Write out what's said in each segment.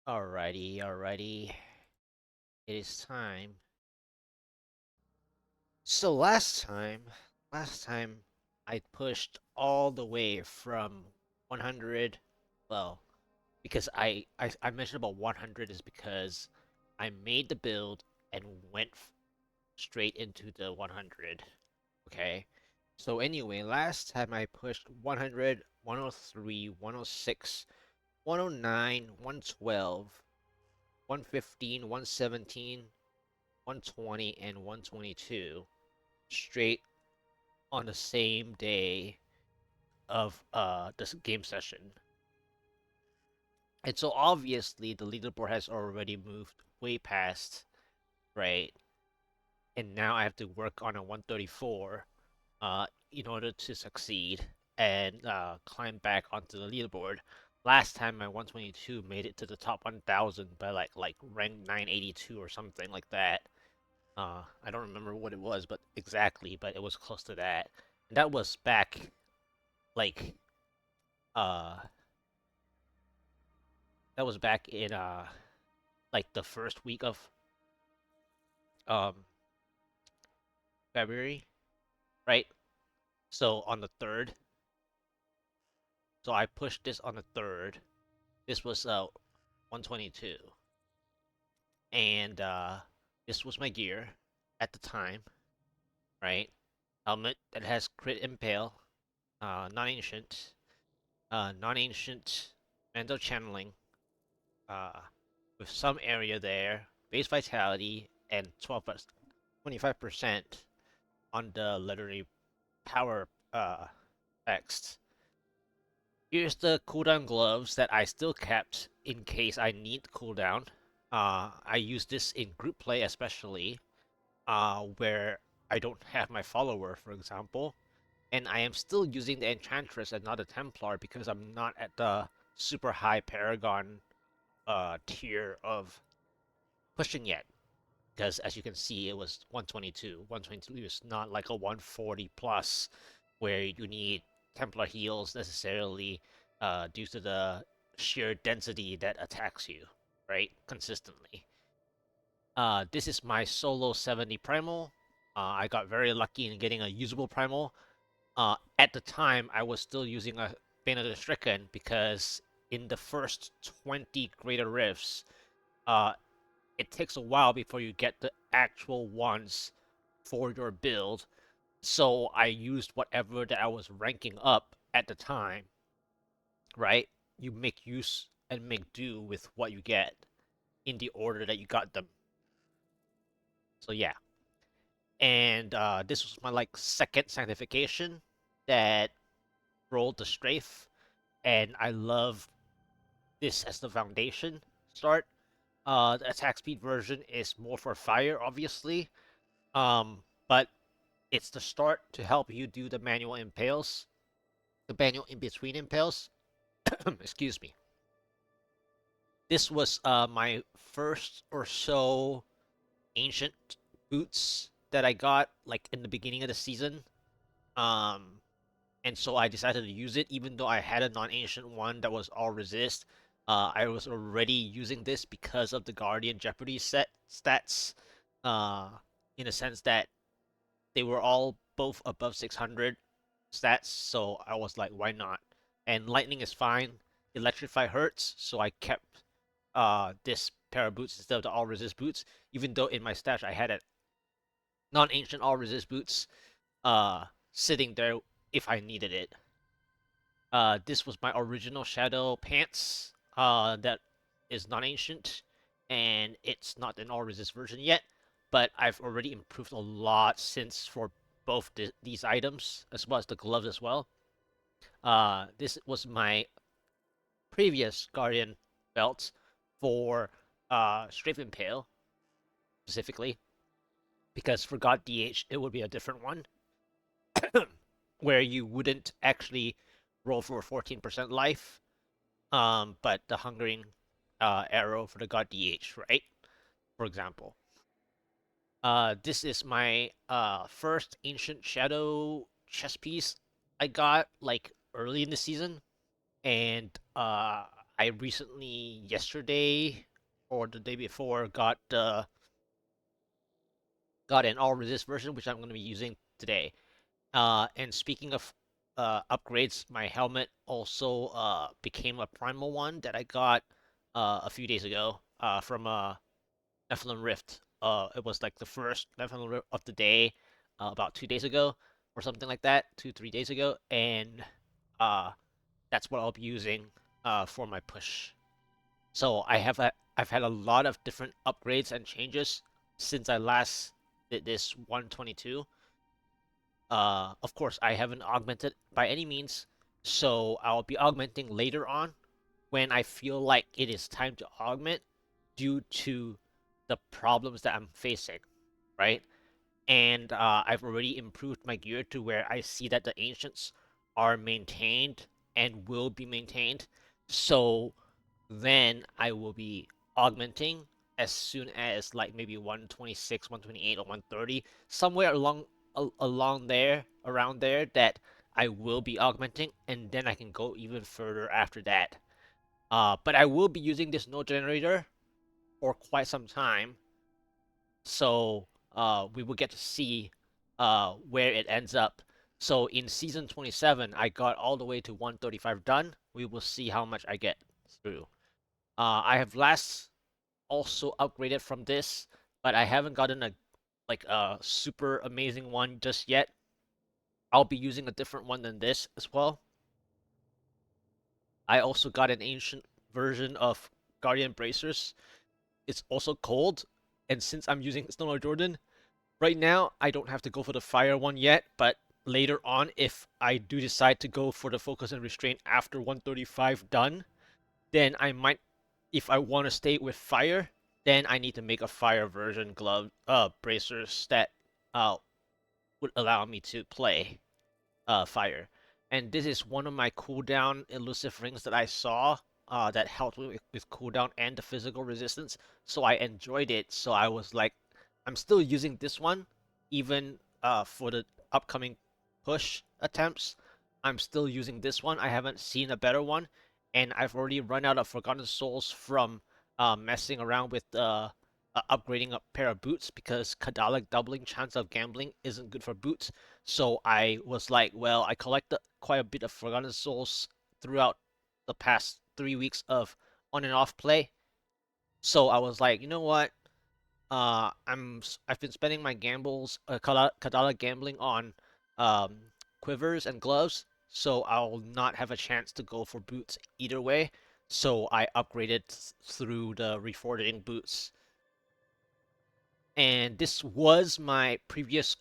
Alrighty. It is time. So last time I pushed all the way from 100. Well, because I mentioned about 100 is because I made the build and went straight into the 100. Okay. So anyway, last time I pushed 100, 103, 106, 109, 112, 115, 117, 120 and 122 straight on the same day of this game session. And so obviously the leaderboard has already moved way past, right? And now I have to work on a 134 in order to succeed and climb back onto the leaderboard. Last time my 122 made it to the top 1000 by like rank 982 or something like that. I don't remember what it was, but exactly, but it was close to that. And that was back like uh that was back in like the first week of um February, right? So on the 3rd. So I pushed this on the 3rd. This was 122. And this was my gear at the time, right? Helmet that has crit impale, non-ancient, non-ancient mental channeling, uh, with some area there, base vitality, and 25% on the legendary power text. Here's the cooldown gloves that I still kept in case I need cooldown. I use this in group play especially, where I don't have my follower, for example. And I am still using the Enchantress and not the Templar because I'm not at the super high Paragon tier of pushing yet. Because as you can see, it was 122. 122 is not like a 140 plus where you need Templar heals necessarily due to the sheer density that attacks you, right? Consistently. This is my solo 70 primal. I got very lucky in getting a usable primal. At the time, I was still using a Bane of the Stricken because in the first 20 Greater Rifts, uh, it takes a while before you get the actual ones for your build. So I used whatever that I was ranking up at the time, right? You make use and make do with what you get in the order that you got them. So yeah. And this was my like second sanctification that rolled the strafe, and I love this as the foundation start. The attack speed version is more for fire, obviously. But it's the start to help you do the manual impales, the manual in between impales. Excuse me. This was my first or so ancient boots that I got like in the beginning of the season. Um, and so I decided to use it, even though I had a non-ancient one that was all resist. I was already using this because of the Guardian Jeopardy set stats, uh, in a sense that they were all both above 600 stats, so I was like, why not? And Lightning is fine. Electrify hurts, so I kept this pair of boots instead of the all resist boots, even though in my stash I had a non-ancient all resist boots uh sitting there if I needed it. This was my original Shadow Pants. That is non-ancient, and it's not an all-resist version yet. But I've already improved a lot since for both these items, as well as the gloves as well. This was my previous Guardian belt for Strafe Impale specifically, because for God DH it would be a different one, where you wouldn't actually roll for 14% life, but the hungering arrow for the god DH, right? For example. This is my first ancient shadow chess piece I got like early in the season, and I recently, yesterday or the day before, got an all resist version, which I'm going to be using today. And speaking of upgrades, my helmet also became a primal one that I got a few days ago from Nephilim Rift. It was like the first Nephilim Rift of the day about 2 days ago or something like that, 3 days ago, and uh, that's what I'll be using for my push. So I've had a lot of different upgrades and changes since I last did this 122. Of course, I haven't augmented by any means, so I'll be augmenting later on when I feel like it is time to augment due to the problems that I'm facing, right? And I've already improved my gear to where I see that the ancients are maintained and will be maintained. So then I will be augmenting as soon as like maybe 126, 128, or 130, somewhere along there, around there, that I will be augmenting, and then I can go even further after that. But I will be using this node generator for quite some time, so we will get to see where it ends up. So in season 27, I got all the way to 135 done. We will see how much I get through. I have last also upgraded from this, but I haven't gotten a super amazing one just yet. I'll be using a different one than this as well. I also got an ancient version of Guardian Bracers. It's also cold, and since I'm using Snow Jordan, right now I don't have to go for the fire one yet, but later on, if I do decide to go for the focus and restraint after 135 done, then I might, if I want to stay with fire, then I need to make a fire version glove bracers that would allow me to play fire. And this is one of my cooldown elusive rings that I saw that helped with cooldown and the physical resistance. So I enjoyed it. So I was like, I'm still using this one, even for the upcoming push attempts. I'm still using this one. I haven't seen a better one, and I've already run out of Forgotten Souls from messing around with upgrading a pair of boots because Kadalic doubling chance of gambling isn't good for boots. So I was like, well, I collected quite a bit of Forgotten Souls throughout the past 3 weeks of on and off play. So I was like, you know what? I've been spending my gambles, Kadala gambling on um, quivers and gloves, so I'll not have a chance to go for boots either way. So I upgraded through the reforging boots, and this was my previous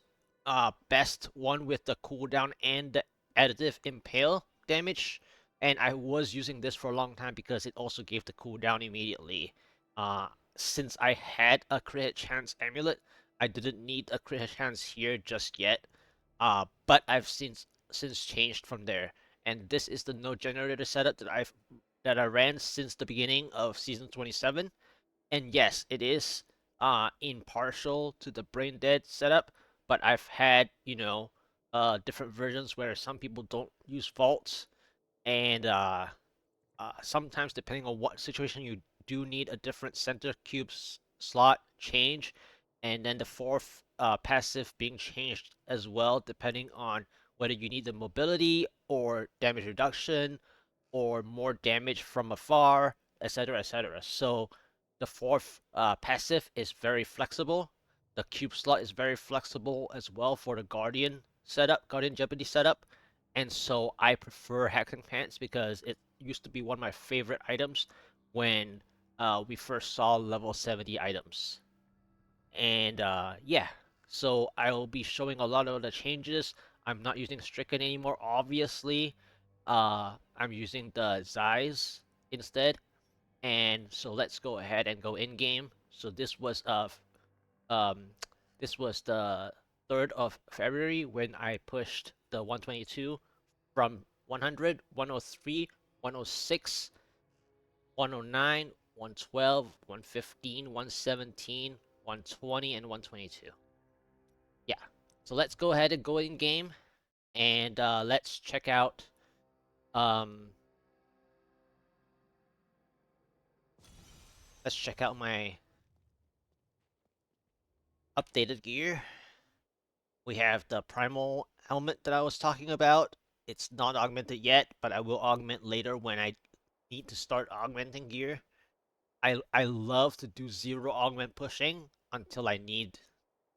best one with the cooldown and the additive impale damage, and I was using this for a long time because it also gave the cooldown immediately. Uh, since I had a crit chance amulet, I didn't need a crit chance here just yet. But I've since changed from there, and this is the node generator setup that I ran since the beginning of season 27. And yes, it is impartial to the brain dead setup, but I've had, different versions where some people don't use vaults, and sometimes depending on what situation you do need a different center cube slot change, and then the fourth passive being changed as well, depending on whether you need the mobility or damage reduction or more damage from afar, etc., etc. So the fourth passive is very flexible. The cube slot is very flexible as well for the Guardian setup, Guardian Jeopardy setup. And so I prefer Hacking Pants because it used to be one of my favorite items when we first saw level 70 items. And yeah, so I'll be showing a lot of the changes. I'm not using Stricken anymore, obviously. I'm using the Zeiss instead. And so let's go ahead and go in game. So um this was the 3rd of February when I pushed the 122 from 100, 103, 106, 109, 112, 115, 117, 120, and 122. Yeah. So let's go ahead and go in game and let's check out um let's check out my updated gear. We have the primal helmet that I was talking about. It's not augmented yet, but I will augment later when I need to start augmenting gear. I love to do zero augment pushing until I need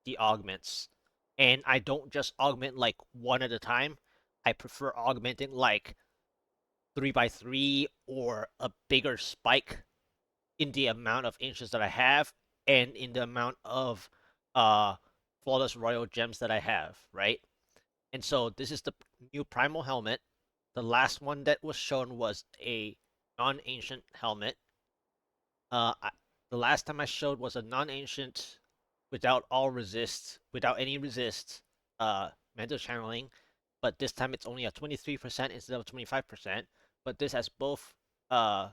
the augments. And I don't just augment like one at a time. I prefer augmenting like 3x3 or a bigger spike in the amount of inches that I have and in the amount of uh flawless royal gems that I have, right? And so this is the new primal helmet. The last one that was shown was a non-ancient helmet. The last time I showed was a non-ancient without all resist, without any resist, mental channeling, but this time it's only at 23% instead of 25%. But this has both uh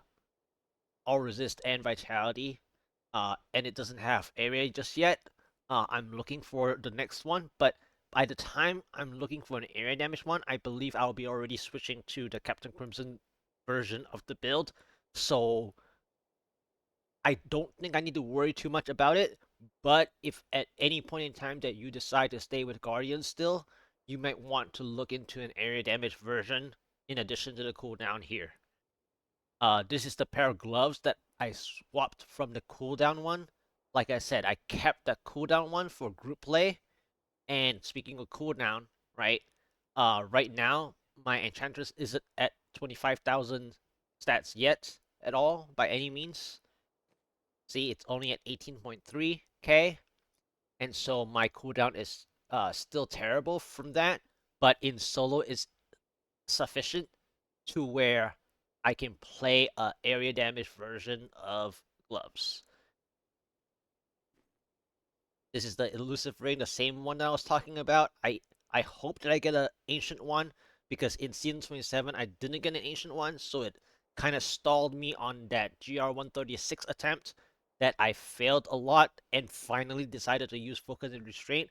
all resist and vitality, and it doesn't have area just yet. I'm looking for the next one, but by the time I'm looking for an area damage one, I believe I'll be already switching to the Captain Crimson version of the build. So I don't think I need to worry too much about it. But if at any point in time that you decide to stay with Guardians still, you might want to look into an area damage version in addition to the cooldown here. This is the pair of gloves that I swapped from the cooldown one. Like I said, I kept the cooldown one for group play. And speaking of cooldown, right? Right now my Enchantress isn't at 25,000 stats yet at all by any means. See, it's only at 18.3k, and so my cooldown is still terrible from that. But in solo is sufficient to where I can play a area damage version of gloves. This is the elusive ring, the same one that I was talking about. I hope that I get an ancient one because in season 27 I didn't get an ancient one, so it kind of stalled me on that GR136 attempt that I failed a lot and finally decided to use focus and restraint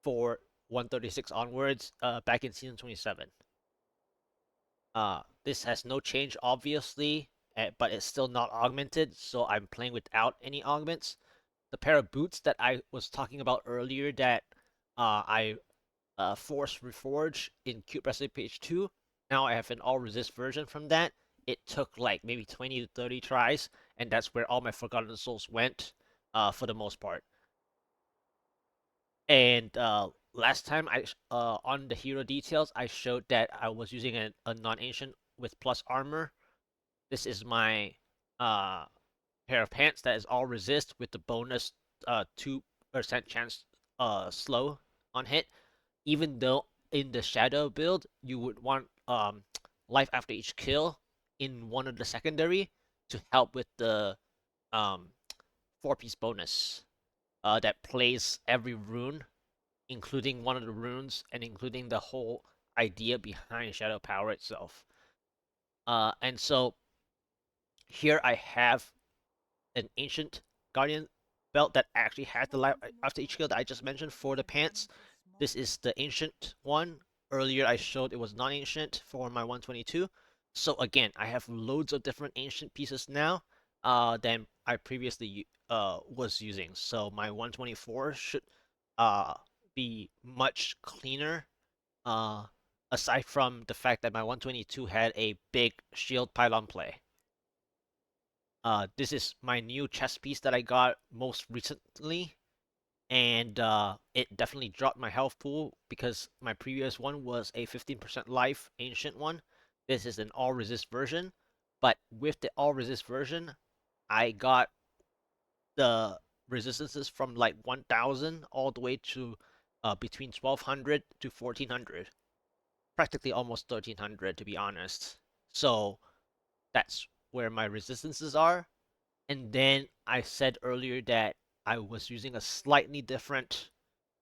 for 136 onwards back in season 27. This has no change, obviously, but it's still not augmented, so I'm playing without any augments. The pair of boots that I was talking about earlier that I forced reforge in Cube Recipe Page 2, now I have an all resist version from that. It took like maybe 20 to 30 tries, and that's where all my Forgotten Souls went for the most part. And last time I on the hero details, I showed that I was using a non-ancient with plus armor. This is my uh pair of pants that is all resist with the bonus 2% chance slow on hit. Even though in the shadow build you would want life after each kill in one of the secondary to help with the um 4-piece bonus that plays every rune, including one of the runes and including the whole idea behind shadow power itself. And so here I have an ancient guardian belt that actually has the life after each kill that I just mentioned for the pants. This is the ancient one. Earlier I showed it was non-ancient for my 122. So again, I have loads of different ancient pieces now than I previously was using. So my 124 should uh be much cleaner. Uh aside from the fact that my 122 had a big shield pylon play. This is my new chest piece that I got most recently, and it definitely dropped my health pool because my previous one was a 15% life ancient one. This is an all resist version, but with the all resist version, I got the resistances from like 1000 all the way to between 1200 to 1400, practically almost 1300 to be honest. So that's where my resistances are. And then I said earlier that I was using a slightly different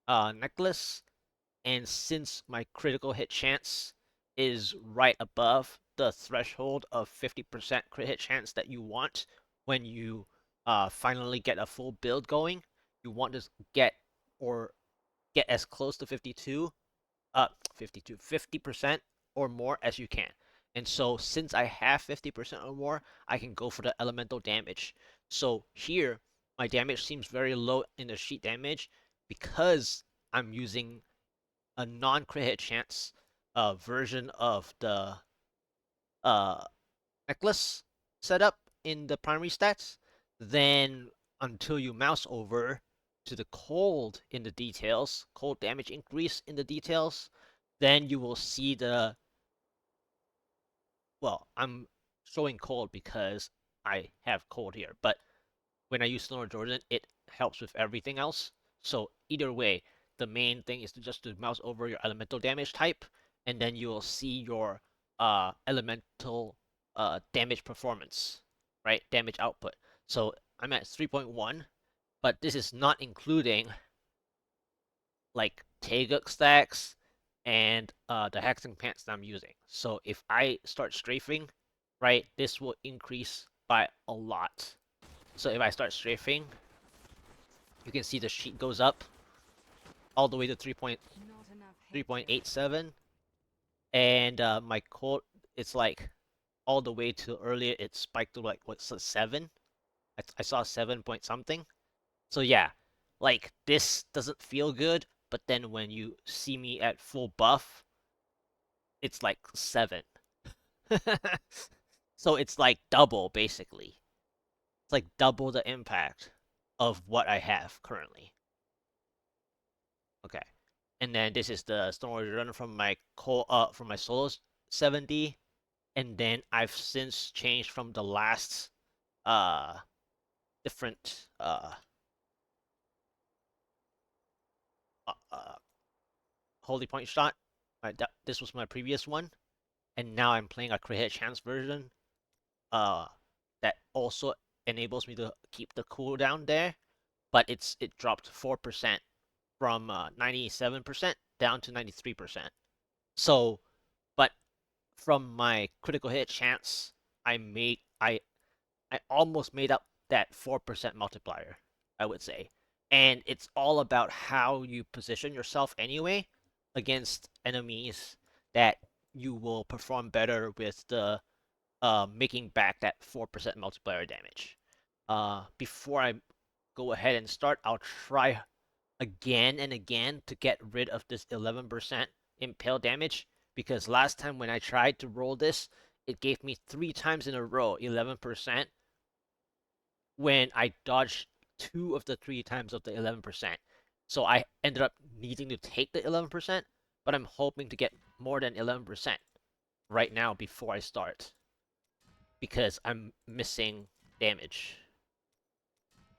necklace, and since my critical hit chance is right above the threshold of 50% crit hit chance that you want when you finally get a full build going, you want to get or get as close to 50% or more as you can. And so since I have 50% or more, I can go for the elemental damage. So here, my damage seems very low in the sheet damage because I'm using a non-crit hit chance version of the uh, necklace setup in the primary stats. Then until you mouse over to the cold in the details, cold damage increase in the details, then you will see the, well, I'm showing cold because I have cold here, but when I use Snow Jordan, it helps with everything else. So either way, the main thing is to just to mouse over your elemental damage type, and then you'll see your elemental damage performance, right? Damage output. So I'm at 3.1, but this is not including like Taeguk stacks and the hexing pants that I'm using. So if I start strafing, right, this will increase by a lot. So if I start strafing, you can see the sheet goes up all the way to 3.87, and my code, it's like all the way to earlier it spiked to like what's 7. I saw 7 point something. So yeah, like this doesn't feel good, but then when you see me at full buff, it's like 7. So it's like double basically. It's like double the impact of what I have currently. Okay. And then this is the story run from my from my solo 70, and then I've since changed from the last uh different uh, uh holy point shot. This was my previous one, and now I'm playing a crit hit chance version uh that also enables me to keep the cooldown there, but it dropped 4% from 97% down to 93%. So, but from my critical hit chance, I almost made up that 4% multiplier, I would say. And it's all about how you position yourself anyway against enemies that you will perform better with the making back that 4% multiplier damage. Before I go ahead and start, I'll try again and again to get rid of this 11% impale damage, because last time when I tried to roll this, it gave me 3 times in a row 11% when I dodged 2 of the 3 times of the 11%. So I ended up needing to take the 11%, but I'm hoping to get more than 11% right now before I start because I'm missing damage.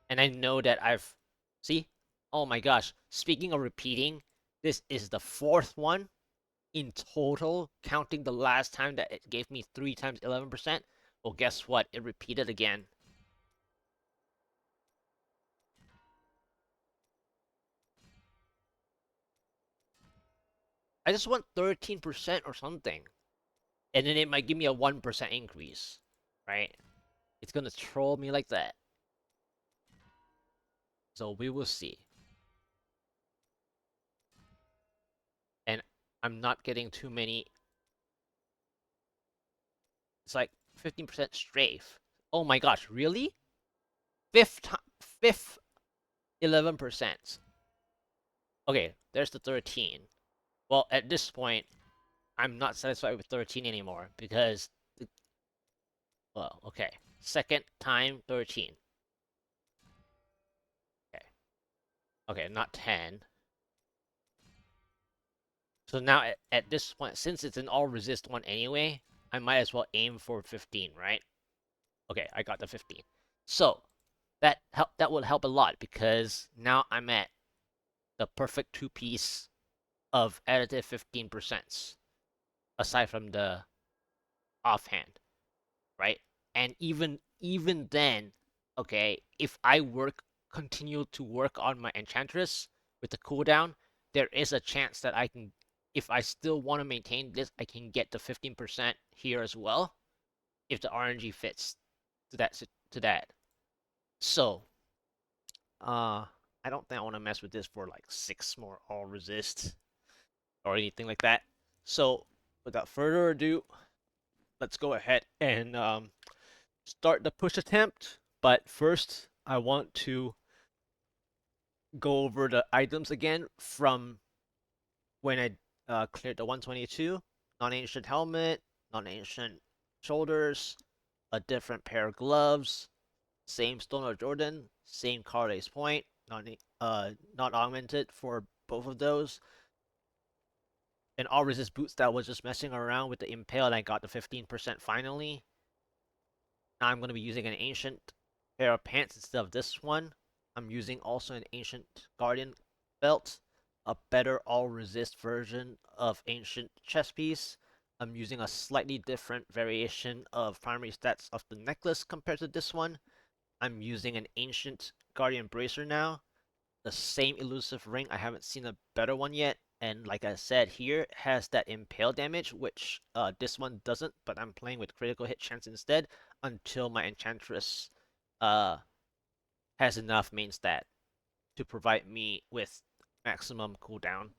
And I know that I've. See? Oh my gosh. Speaking of repeating, this is the 4th one in total, counting the last time that it gave me 3 times 11%. Well, guess what? It repeated again. I just want 13% or something. And then it might give me a 1% increase. Right? It's gonna troll me like that. So we will see. And I'm not getting too many. It's like 15% strafe. Oh my gosh, really? Fifth 11%. Okay, there's the 13. Well, at this point, I'm not satisfied with 13 anymore because, well, okay. Second time 13. Okay. Okay, not 10. So now at this point, since it's an all resist one anyway, I might as well aim for 15, right? Okay, I got the 15. So that would help a lot because now I'm at the perfect two-piece of additive 15%, aside from the offhand, right? And even then, okay, if I continue to work on my enchantress with the cooldown, there is a chance that I can, if I still want to maintain this, I can get the 15% here as well, if the RNG fits to that. So, I don't think I want to mess with this for like 6 more all resist or anything like that. So, without further ado, let's go ahead and start the push attempt. But first, I want to go over the items again from when I cleared the 122. Non-ancient helmet, non-ancient shoulders, a different pair of gloves, same Stoner Jordan, same Carly's point, not augmented for both of those. And all resist boots that was just messing around with the Impale and I got the 15% finally. Now I'm going to be using an ancient pair of pants instead of this one. I'm using also an ancient Guardian belt, a better all resist version of ancient chest piece. I'm using a slightly different variation of primary stats of the necklace compared to this one. I'm using an ancient Guardian bracer now. The same elusive ring. I haven't seen a better one yet. And like I said, here has that impale damage, which this one doesn't, but I'm playing with critical hit chance instead until my enchantress has enough main stat to provide me with maximum cooldown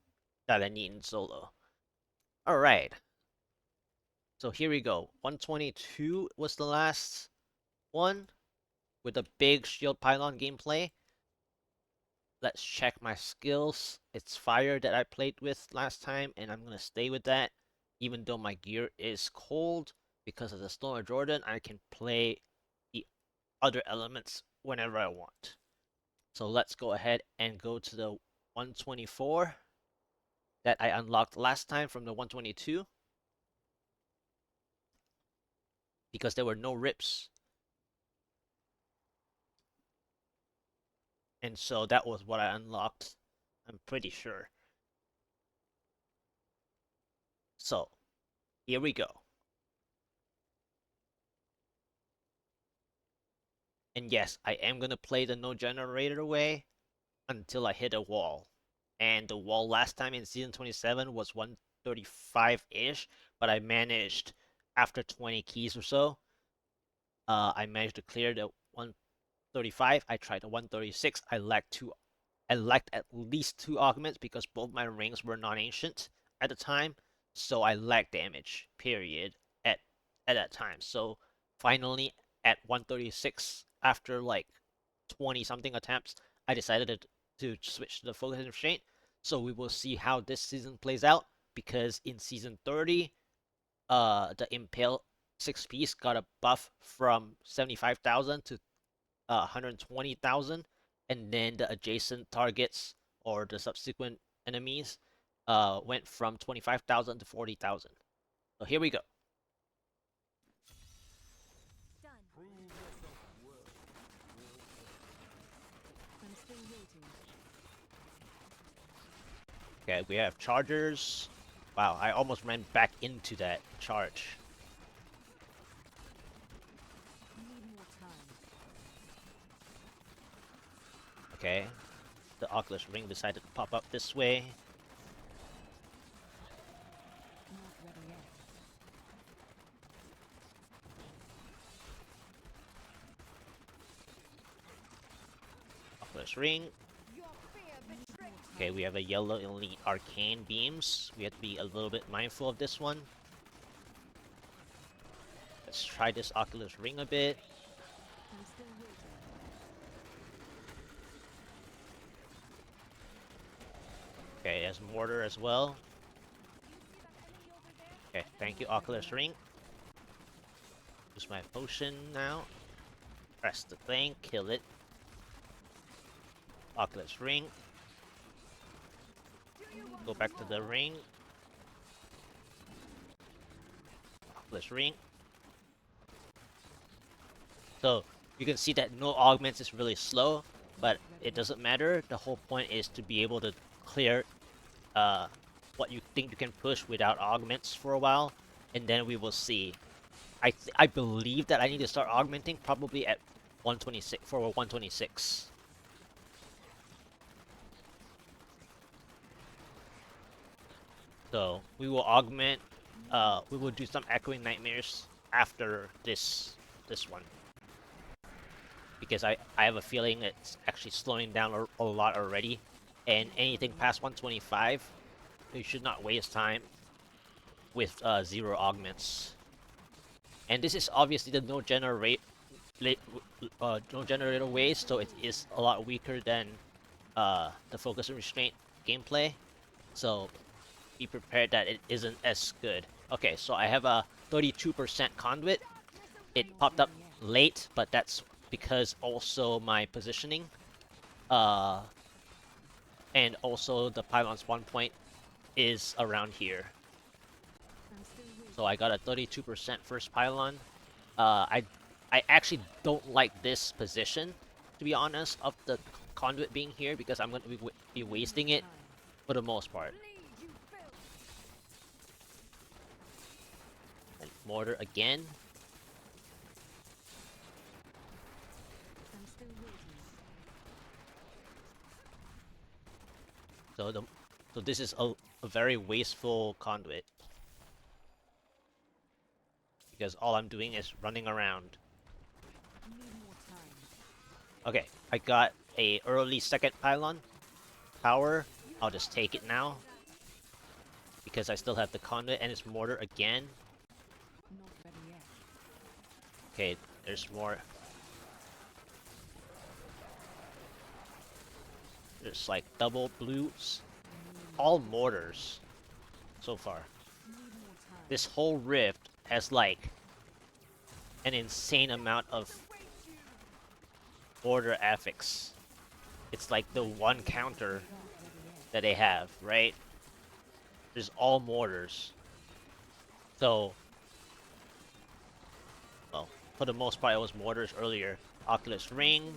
that I need in solo. Alright, so here we go. 122 was the last one with a big shield pylon gameplay. Let's check my skills. It's fire that I played with last time, and I'm going to stay with that. Even though my gear is cold, because of the Stoner Jordan, I can play the other elements whenever I want. So let's go ahead and go to the 124 that I unlocked last time from the 122. Because there were no rips. And so that was what I unlocked, I'm pretty sure. So, here we go. And yes, I am going to play the no generator way until I hit a wall. And the wall last time in season 27 was 135-ish, but I managed, after 20 keys or so, I managed to clear the 135. I tried the 136. I lacked at least 2 augments because both my rings were non-ancient at the time, so I lacked damage, period, at that time. So finally, at 136, after like 20 something attempts, I decided to switch to the focus restraint. So we will see how this season plays out, because in season 30, the Impale 6 piece got a buff from 75,000 to 120,000, and then the adjacent targets or the subsequent enemies went from 25,000 to 40,000. So here we go. Okay, we have chargers. Wow, I almost ran back into that charge. Okay, the Oculus ring decided to pop up this way. Oculus ring. Okay, we have a yellow elite arcane beams. We have to be a little bit mindful of this one. Let's try this Oculus ring a bit. Okay, there's mortar as well. Okay, thank you, Oculus ring. Use my potion now. Press the thing, kill it. Oculus ring. Go back to the ring. Oculus ring. So you can see that no augments is really slow, but it doesn't matter. The whole point is to be able to clear what you think you can push without augments for a while, and then we will see. I believe that I need to start augmenting probably at 126 for 126. So we will augment. We will do some echoing nightmares after this one, because I have a feeling it's actually slowing down a lot already, and anything past 125, you should not waste time with 0 augments. And this is obviously the no no generator waste, so it is a lot weaker than the focus and restraint gameplay. So be prepared that it isn't as good. Okay, so I have a 32% conduit. It popped up late, but that's because also my positioning. Uh, and also the pylon spawn point is around here. So I got a 32% first pylon. Uh, I I actually don't like this position, to be honest, of the conduit being here because I'm going to be wasting it for the most part. And mortar again. So this is a very wasteful conduit because all I'm doing is running around. Okay, I got a early second pylon power. I'll just take it now because I still have the conduit and it's mortar again. Okay, there's more. There's like double blues, all mortars so far. This whole rift has like an insane amount of mortar affix. It's like the one counter that they have, right? There's all mortars. So, well, for the most part, it was mortars earlier. Oculus ring.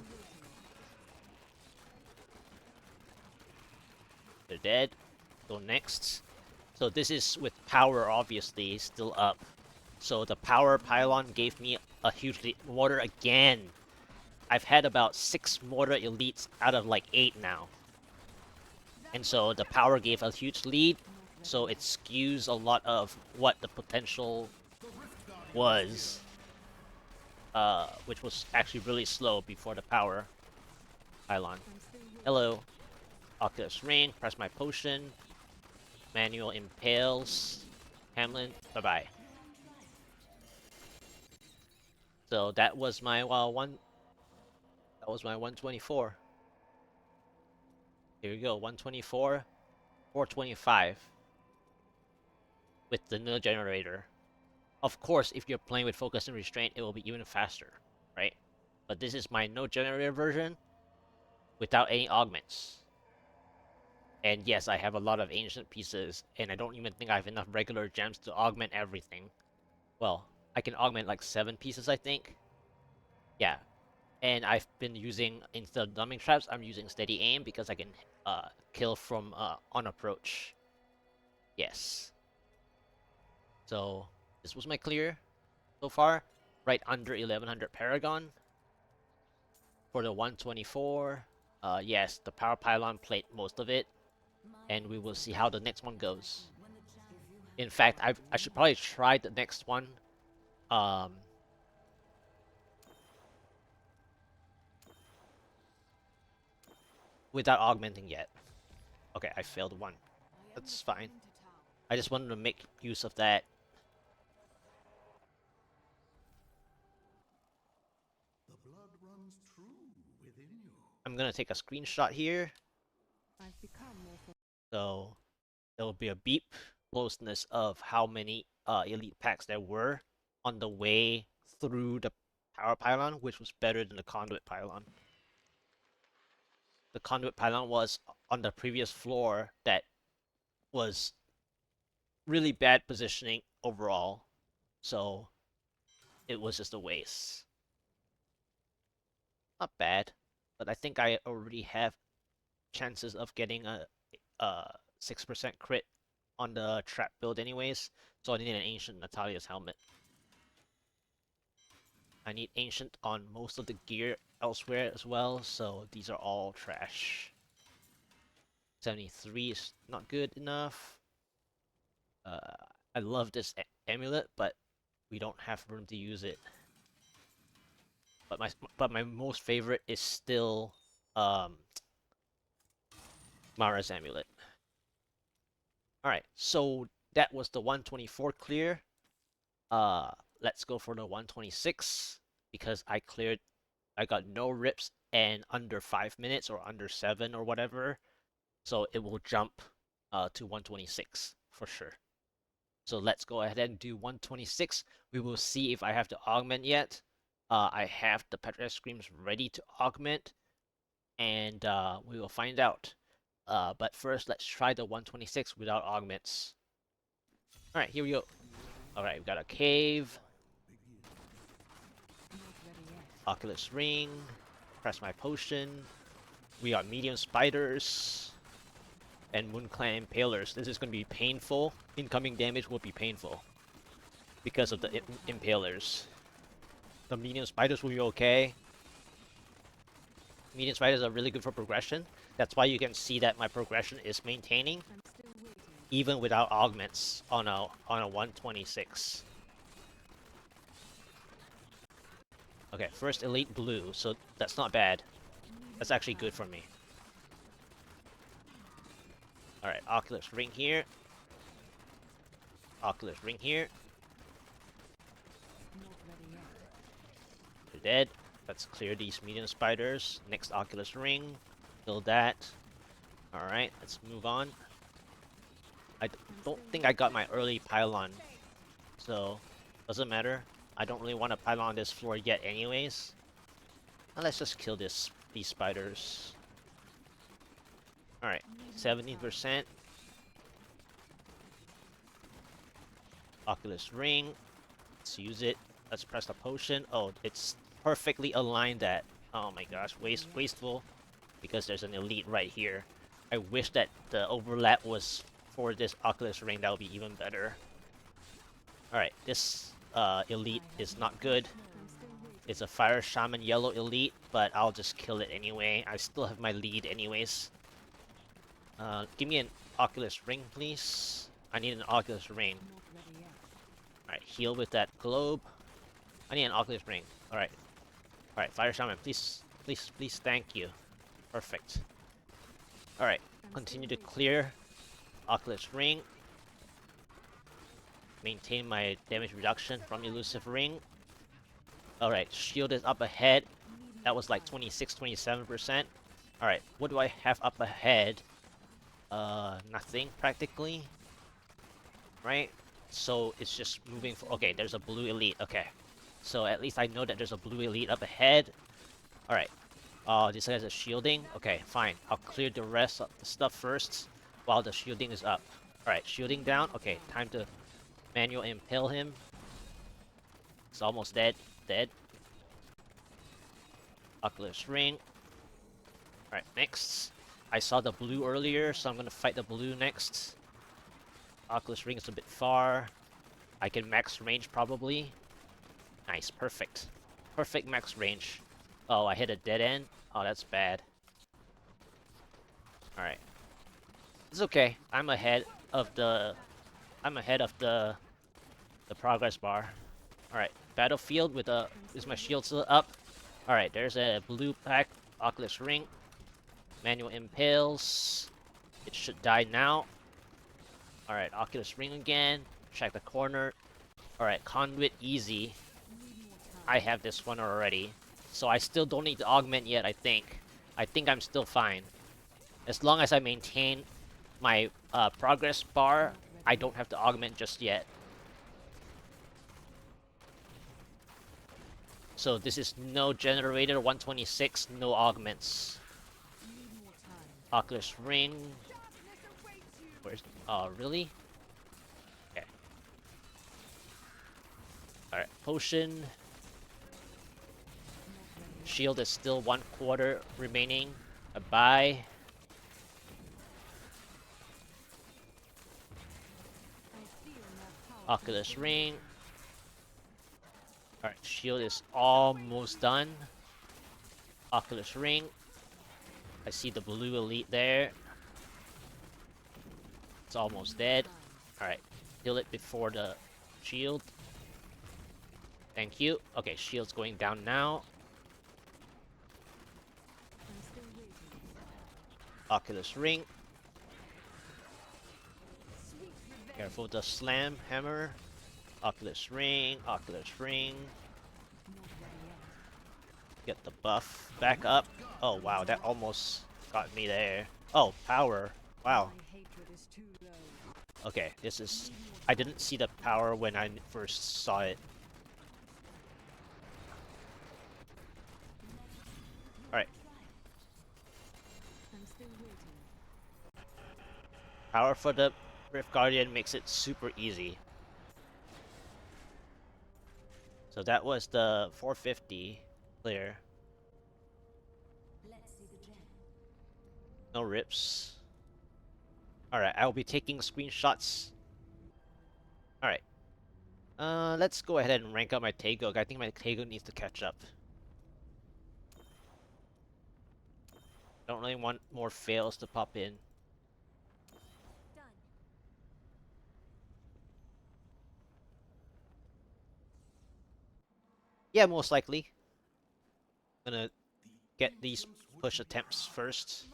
They're dead. Go next. So this is with power, obviously, still up. So the power pylon gave me a huge lead. Mortar again. I've had about 6 mortar elites out of like 8 now. And so the power gave a huge lead. So it skews a lot of what the potential was. Which was actually really slow before the power pylon. Hello. Oculus ring. Press my potion. Manual impales. Hamlin. Bye-bye. So that was my that was my 124. Here we go, 124, 425 with the no generator. Of course, if you're playing with focus and restraint, it will be even faster, right? But this is my no generator version without any augments. And yes, I have a lot of ancient pieces, and I don't even think I have enough regular gems to augment everything. Well, I can augment like 7 pieces, I think. Yeah, and I've been using, instead of dumbing traps, I'm using steady aim because I can kill from on approach. Yes. So this was my clear so far, right under 1100 Paragon. For the 124, yes, the power pylon played most of it, and we will see how the next one goes. In fact, I should probably try the next one. Um, Without augmenting yet. Okay, I failed one. That's fine. I just wanted to make use of that. I'm gonna take a screenshot here. So there will be a beep closeness of how many elite packs there were on the way through the power pylon, which was better than the conduit pylon. The conduit pylon was on the previous floor that was really bad positioning overall, so it was just a waste. Not bad, but I think I already have chances of getting a 6% crit on the trap build anyways, so I need an ancient Natalia's helmet. I need ancient on most of the gear elsewhere as well, so these are all trash. 73 is not good enough. I love this amulet, but we don't have room to use it. But my most favorite is still Mara's amulet. Alright, so that was the 124 clear. Let's go for the 126 because I got no rips and under 5 minutes or under 7 or whatever. So it will jump to 126 for sure. So let's go ahead and do 126. We will see if I have to augment yet. I have the Petra Screams ready to augment, and we will find out. But first, let's try the 126 without augments. Alright, here we go. Alright, we got a cave. Oculus ring. Press my potion. We got medium spiders. And Moon Clan Impalers. This is going to be painful. Incoming damage will be painful. Because of the Impalers. The medium spiders will be okay. Medium spiders are really good for progression. That's why you can see that my progression is maintaining. Even without augments on a 126. Okay, first elite blue, so that's not bad. That's actually good for me. Alright, Oculus ring here. Oculus ring here. They're dead. Let's clear these medium spiders. Next Oculus ring. Kill that. Alright, let's move on. I don't think I got my early Pylon. So, doesn't matter. I don't really want a Pylon on this floor yet anyways. Now let's just kill these spiders. Alright, 17%. Oculus ring. Let's use it. Let's press the potion. Oh, it's perfectly aligned that. Oh my gosh, wasteful. Because there's an elite right here. I wish that the overlap was for this Oculus ring. That would be even better. Alright, this elite is not good. It's a Fire Shaman yellow elite, but I'll just kill it anyway. I still have my lead anyways. Give me an Oculus ring, please. I need an Oculus ring. Alright, heal with that globe. I need an Oculus ring. Alright. Alright, Fire Shaman, please, thank you. Perfect. Alright, continue to clear. Oculus ring. Maintain my damage reduction from Elusive ring. Alright, shield is up ahead. That was like 26-27%. Alright, what do I have up ahead? Nothing practically. Right? So it's just moving for. Okay, there's a blue elite. Okay. So at least I know that there's a blue elite up ahead. Alright. This has a shielding. Okay, fine. I'll clear the rest of the stuff first while the shielding is up. Alright, shielding down. Okay, time to manual impale him. It's almost dead. Dead. Oculus ring. Alright, next. I saw the blue earlier, so I'm gonna fight the blue next. Oculus ring is a bit far. I can max range probably. Nice, perfect. Perfect max range. Oh, I hit a dead end? Oh, that's bad. Alright. It's okay. I'm ahead of the progress bar. Alright. Battlefield with a is my shield still up? Alright, there's a blue pack, Oculus ring. Manual impales. It should die now. Alright, Oculus ring again. Check the corner. Alright, Conduit easy. I have this one already. So I still don't need to augment yet, I think. I think I'm still fine. As long as I maintain my progress bar, I don't have to augment just yet. So this is no generator, 126, no augments. Oculus ring. Where's... Oh, really? Okay. Alright, potion. Shield is still 1/4 remaining. A buy. Oculus ring. Alright, shield is almost done. Oculus ring. I see the blue elite there. It's almost dead. Alright, kill it before the shield. Thank you. Okay, shield's going down now. Oculus ring. Careful the slam hammer. Oculus ring, Oculus ring. Get the buff back up. Oh wow, that almost got me there. Oh, power. Wow. Okay, this is... I didn't see the power when I first saw it. Alright. Power for the Rift Guardian makes it super easy. So that was the 450 clear. No rips. Alright, I'll be taking screenshots. Alright. Let's go ahead and rank up my Taeguk. I think my Taeguk needs to catch up. Don't really want more fails to pop in. Yeah, most likely. Gonna get these push attempts first.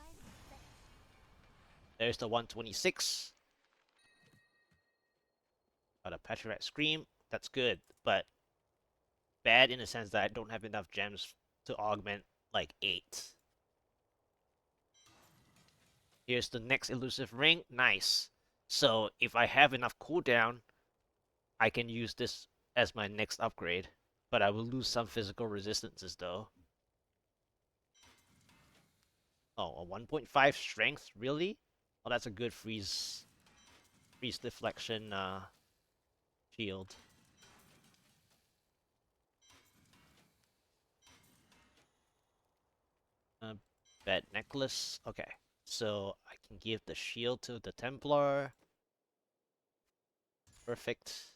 There's the 126. Got a Petrified Scream. That's good, but bad in the sense that I don't have enough gems to augment like 8. Here's the next elusive ring. Nice. So if I have enough cooldown, I can use this as my next upgrade. But I will lose some physical resistances though. Oh, a 1.5 strength? Really? Oh, that's a good freeze deflection shield. Bed necklace. Okay. So I can give the shield to the Templar. Perfect.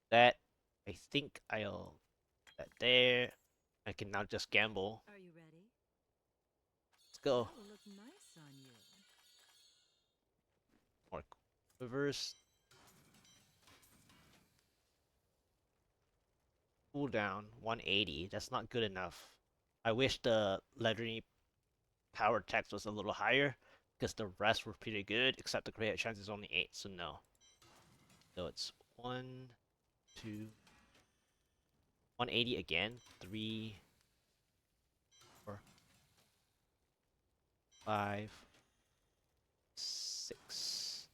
That, I think I'll put that there. I can now just gamble. Are you ready? Let's go. That will look nice on you. More quivers. Cooldown 180. That's not good enough. I wish the legendary power text was a little higher, because the rest were pretty good, except the crit chance is only 8, so no. So it's 1, 2, 180 again. 3, 4, 5, 6.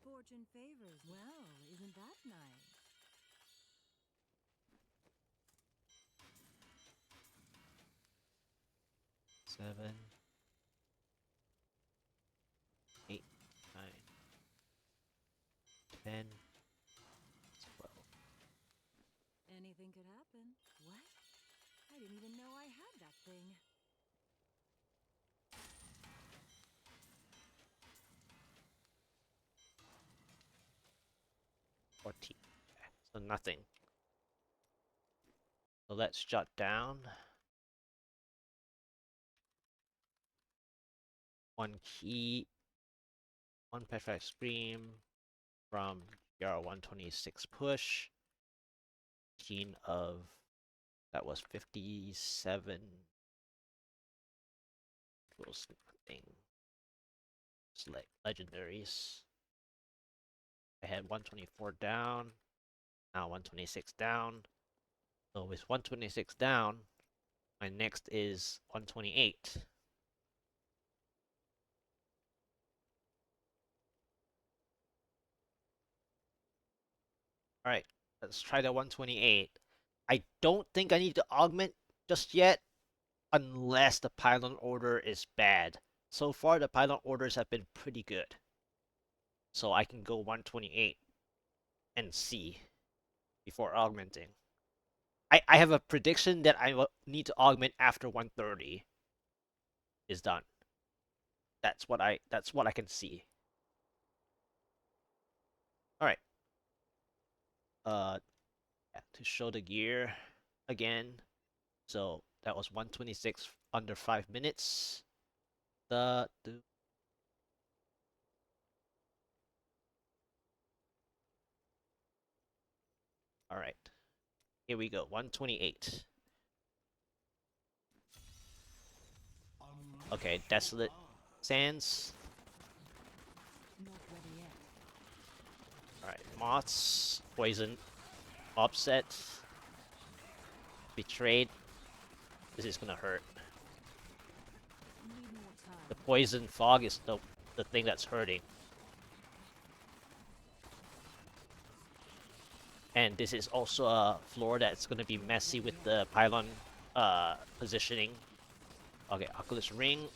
Fortune favors. Well, isn't that nice? 7, 8, 9, 10, 12. Anything could happen. What? I didn't even know I had that thing. 14. So nothing. So let's jot down 1 key, 1 Petrified Scream from GR 126 push. 15 of, that was 57. Equals nothing. Select legendaries. I had 124 down, now 126 down. So with 126 down, my next is 128. Alright, let's try the 128. I don't think I need to augment just yet, unless the Pylon order is bad. So far, the Pylon orders have been pretty good. So I can go 128 and see before augmenting. I have a prediction that I will need to augment after 130 is done. That's what I can see. Alright. Yeah, to show the gear again. So that was 126 under 5 minutes. Alright. Here we go. 128. Okay, Desolate Sands. Not ready yet. Moths, Poison, Offset, Betrayed. This is gonna hurt. Need more time. The Poison Fog is the thing that's hurting. And this is also a floor that's gonna be messy with the Pylon positioning. Okay, Oculus Ring.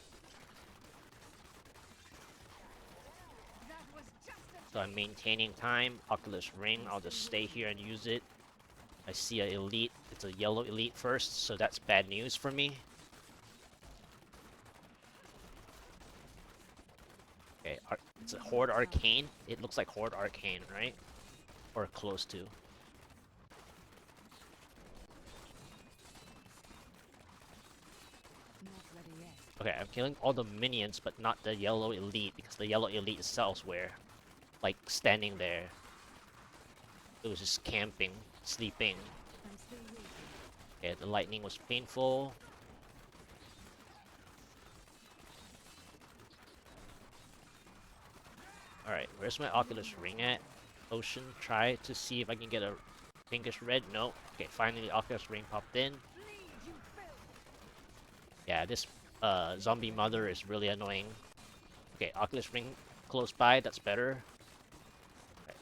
That was just a So I'm maintaining time. Oculus Ring, I'll just stay here and use it. I see a elite. It's a yellow elite first, so that's bad news for me. Okay, it's a Horde Arcane. It looks like Horde Arcane, right? Or close to. not ready yet. Okay, I'm killing all the minions, but not the yellow elite, because the yellow elite is elsewhere. Like, standing there. It was just camping, sleeping. I'm still waiting. Okay, the lightning was painful. Alright, where's my Oculus Ring at? Ocean, try to see if I can get a pinkish red. No. Okay, finally Oculus Ring popped in. Yeah, this zombie mother is really annoying. Okay, Oculus Ring close by, that's better. Okay.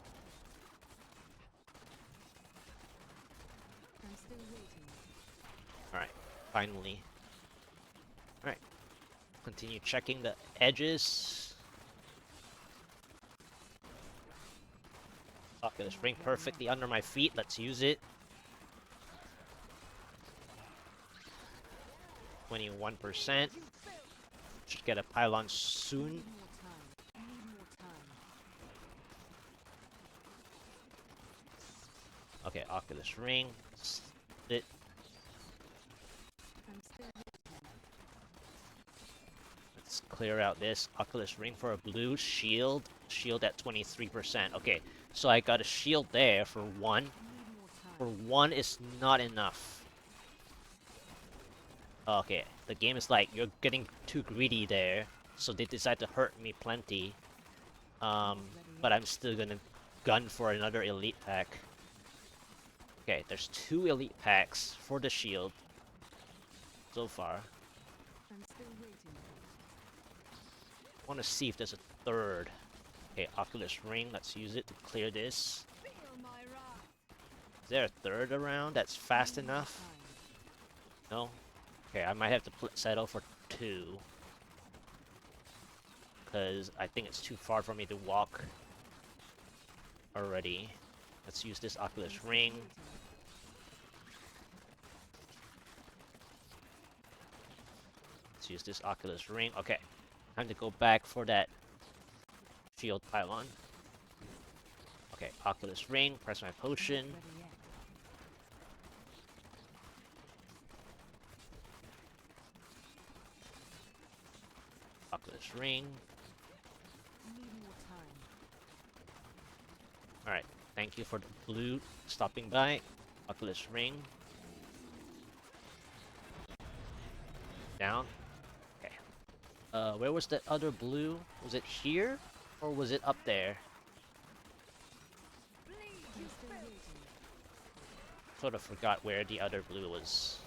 I'm still waiting. Alright, finally. Alright. Continue checking the edges. Oculus Ring perfectly under my feet. Let's use it. 21%. Should get a Pylon soon. Need more time. Need more time. Okay, Oculus Ring. Split. I'm still waiting. Let's clear out this Oculus Ring for a blue shield. Shield at 23%. Okay, so I got a shield there for one. Need more time. For one is not enough. Okay, the game is like, you're getting too greedy there. So they decide to hurt me plenty. But I'm still gonna gun for another elite pack. Okay, there's 2 elite packs for the shield. So far. I'm still waiting. I wanna see if there's a third. Okay, Oculus Ring, let's use it to clear this. Feel my wrath. Is there a third around that's fast Need more enough? time. No? Okay, I might have to settle for 2. Because I think it's too far for me to walk already. Let's use this Oculus I'm still Ring. waiting. Let's use this Oculus Ring. Okay, time to go back for that shield pylon. Okay, Oculus Ring, press my potion. Not ready yet. Oculus Ring. Need more time. Alright, thank you for the blue stopping by. Oculus Ring. Down. Okay. Where was that other blue? Was it here? Or was it up there? I'm still waiting. Sort of forgot where the other blue was.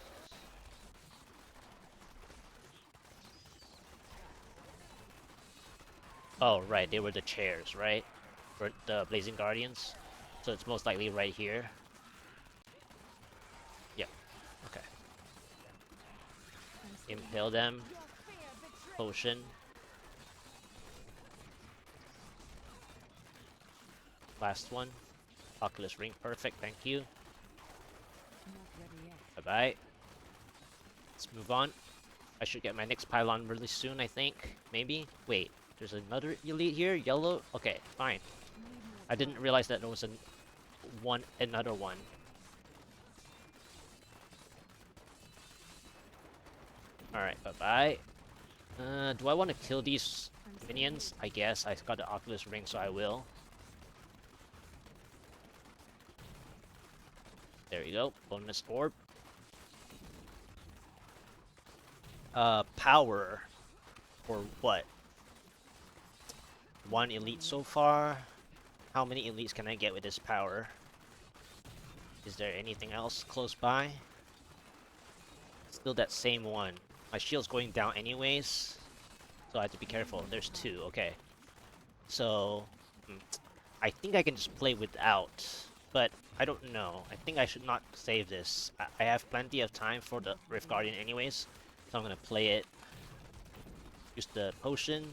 Oh, right, they were the chairs, right? For the Blazing Guardians. So it's most likely right here. Yep. Okay. I'm still Impale them. Your fear betrays. Potion. Last one. Oculus Ring, perfect, thank you. Not ready yet. Bye-bye. Let's move on. I should get my next pylon really soon, I think. Maybe? Wait, there's another elite here? Yellow? Okay, fine. Need more I didn't time. realize that there was another one. Alright, bye-bye. Do I want to kill these I'm still minions? waiting. I guess. I got the Oculus Ring, so I will. There you go. Bonus orb. Power. For what? 1 elite so far. How many elites can I get with this power? Is there anything else close by? Still that same one. My shield's going down anyways, so I have to be careful. There's two, okay. So, I think I can just play without, but I don't know. I think I should not save this. I have plenty of time for the Rift Guardian anyways, so I'm gonna play it. Use the potion.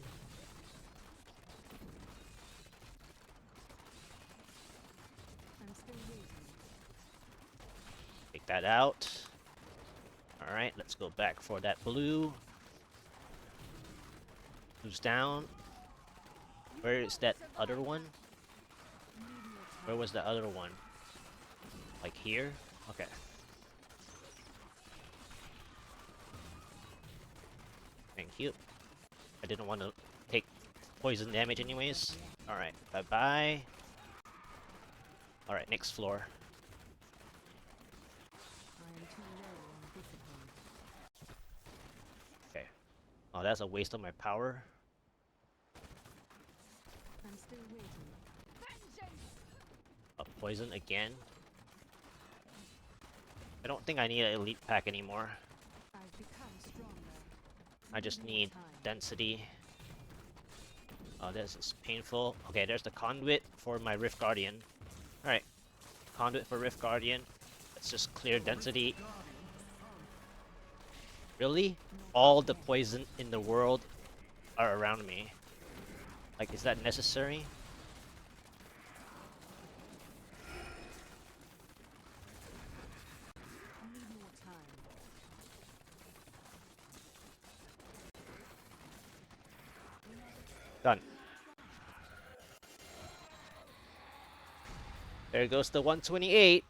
I'm still waiting. Take that out. Alright, let's go back for that blue. Blue's down. Where is that other one? Where was the other one? Like here? Okay. Thank you. I didn't want to take poison damage anyways. Alright, bye-bye. Alright, next floor. I am too low on discipline. Okay. Oh, that's a waste of my power. I'm still waiting. Poison again. I don't think I need an elite pack anymore. I've become stronger. I just More need time. density. Oh, this is painful. Okay, there's the conduit for my Rift Guardian. Alright. Conduit for Rift Guardian. Let's just clear density. Really? All the poison in the world are around me. Like, is that necessary? I need more time. Done. There goes the 128.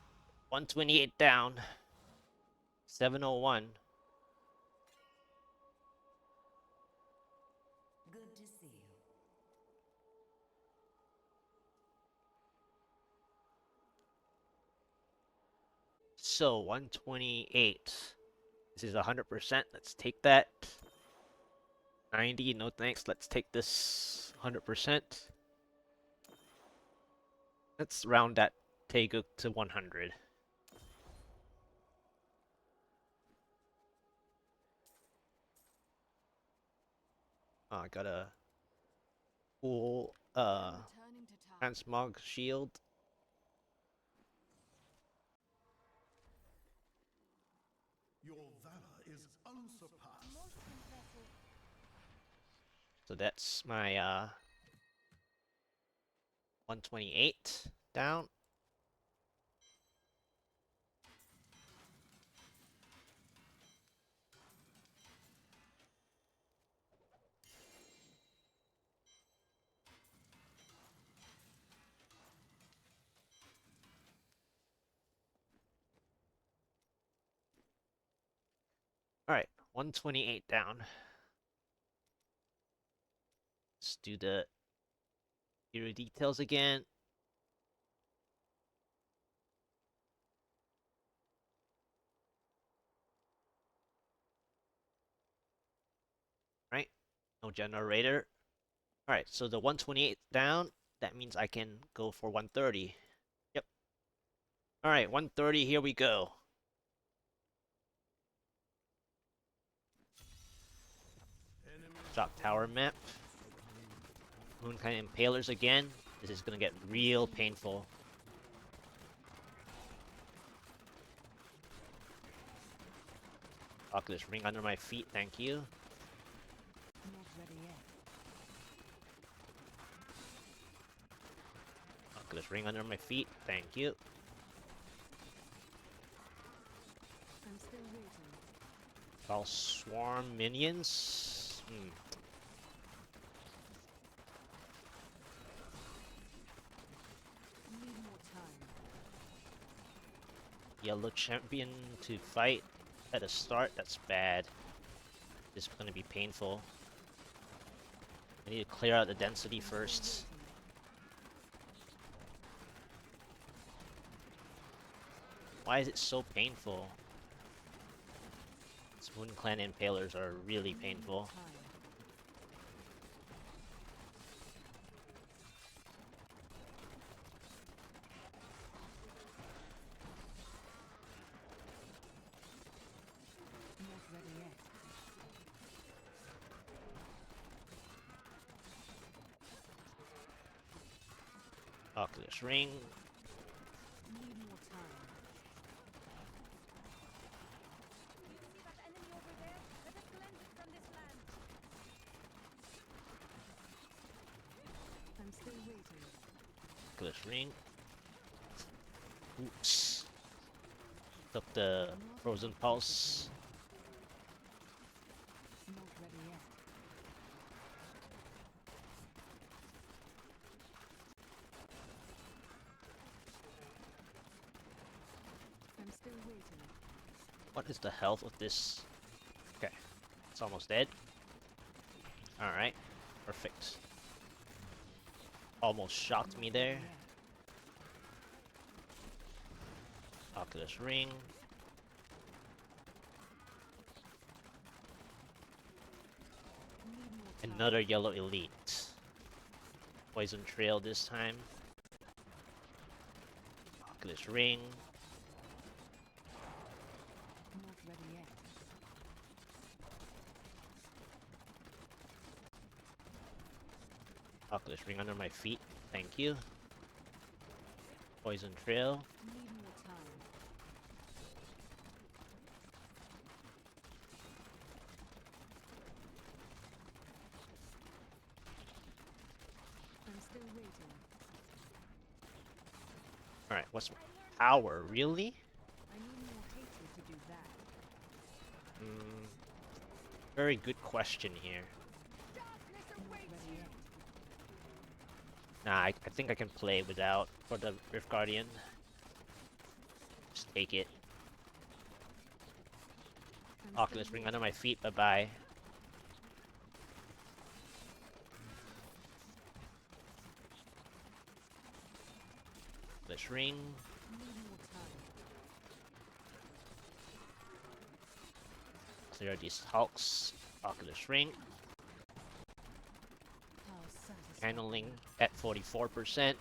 128 down. 701. Good to see you. So, 128. This is 100%. Let's take that. 90, no thanks. Let's take this 100%. Let's round that Taeguk to 100. Oh, I got a cool Returning to town. transmog shield. Your valor is unsurpassed. Most impressive. So that's my 128 down. Alright, 128 down. Let's do the hero details again. Right? No generator. Alright, so the 128 down, that means I can go for 130. Yep. Alright, 130, here we go. Drop tower map. Moonkind Impalers again. This is gonna get real painful. Oculus ring under my feet, thank you. Not ready yet. Oculus ring under my feet, thank you. I'm still waiting. I'll swarm minions. I need more time. Yellow champion to fight at the start, that's bad. This is gonna be painful. I need to clear out the density I'm still first. waiting. Why is it so painful? These Moon Clan Impalers are really I need more painful. time. Oculus Ring. Need more time. You see that enemy over there? Let us cleanse it from this land. I'm still waiting. Oculus Ring. Oops. Took the Frozen Pulse. Not ready yet. I'm still waiting. What is the health of this? Okay. It's almost dead. Alright. Perfect. Almost shocked me there. Oculus Ring. Need more time. Another yellow elite. Poison Trail this time. Oculus Ring. Not ready yet. Oculus Ring under my feet. Thank you. Poison Trail. Need more time. I'm still waiting. Alright, what's power? Really? I need more hatred to do that. Very good question here. Not ready yet. Nah, I think I can play without for the Rift Guardian. Just take it. I'm still Oculus Ring under my feet. Bye bye. Oculus Ring. Need more time. Clear these hulks. Oculus Ring. How satisfying. Handling at 44%.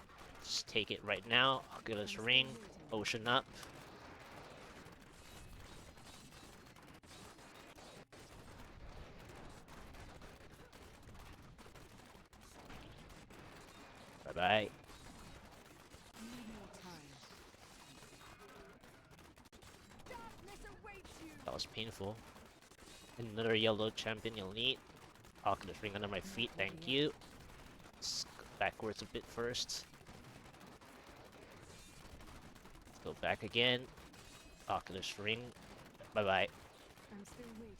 Just take it right now. Oculus Ring. Ocean up. Bye bye. Need more time. Darkness awaits you. That was painful. Another yellow champion elite. Oculus Ring under my feet. Thank you. Let's go backwards a bit first. Let's go back again. Oculus Ring. Bye bye. I'm still waiting.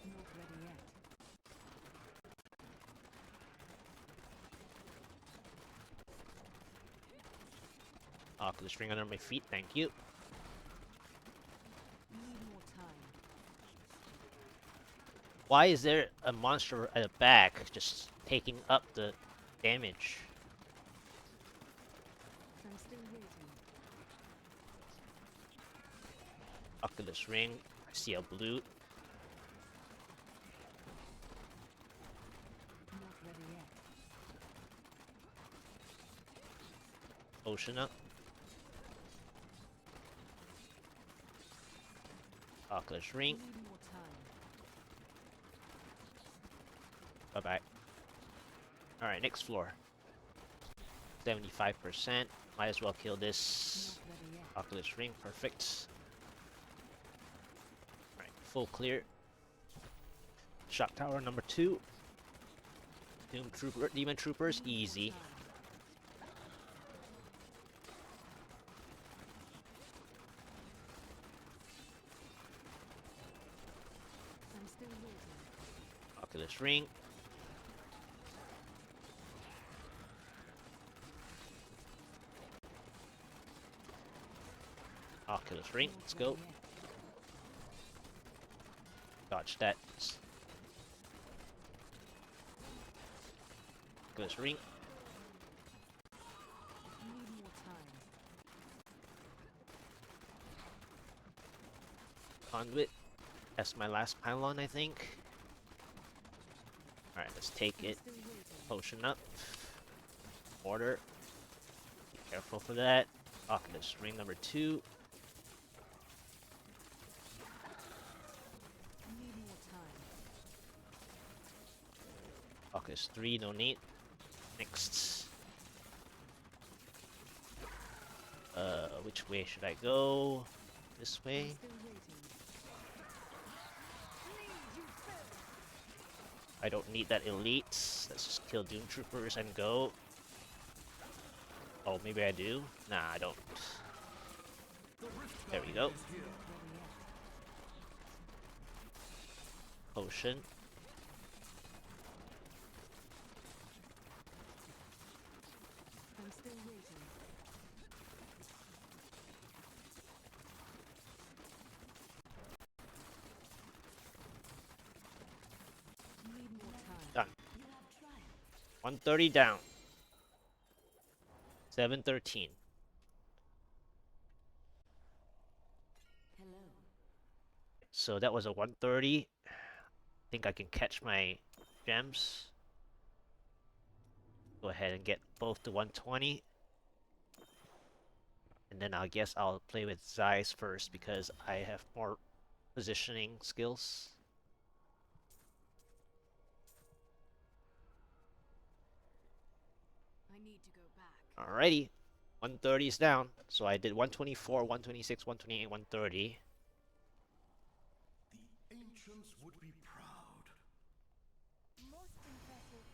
Not ready yet. Oculus Ring under my feet. Thank you. Need more time. Why is there a monster at the back just taking up the damage? I'm still waiting. Oculus Ring. I see a blue. Not ready yet. Ocean up. Oculus Ring. Need more time. Bye bye. Alright, next floor. 75%. Might as well kill this. Not ready yet. Oculus Ring, perfect. Alright, full clear. Shock Tower number 2. Demon Troopers, easy. Time. I'm still waiting. Oculus Ring. Oculus Ring, let's Not go. ready yet. Dodge that. Oculus Ring. Need more time. Conduit. That's my last pylon, I think. Alright, let's take I'm it. still waiting. Potion up. Order. Be careful for that. Oculus, ring number 2. Need more time. Oculus 3, no need. Next. Which way should I go? This way? I'm still waiting. I don't need that elite. Let's just kill Doom Troopers and go. Oh, maybe I do? Nah, I don't. There we go. Potion. I'm still waiting. Need more time. Done. 130 down. 713. Hello. So that was a 130. I think I can catch my gems. Go ahead and get both to 120. And then I guess I'll play with Zeiss first because I have more positioning skills. I need to go back. Alrighty. 130 is down. So I did 124, 126, 128, 130. The ancients would be proud. Most impressive.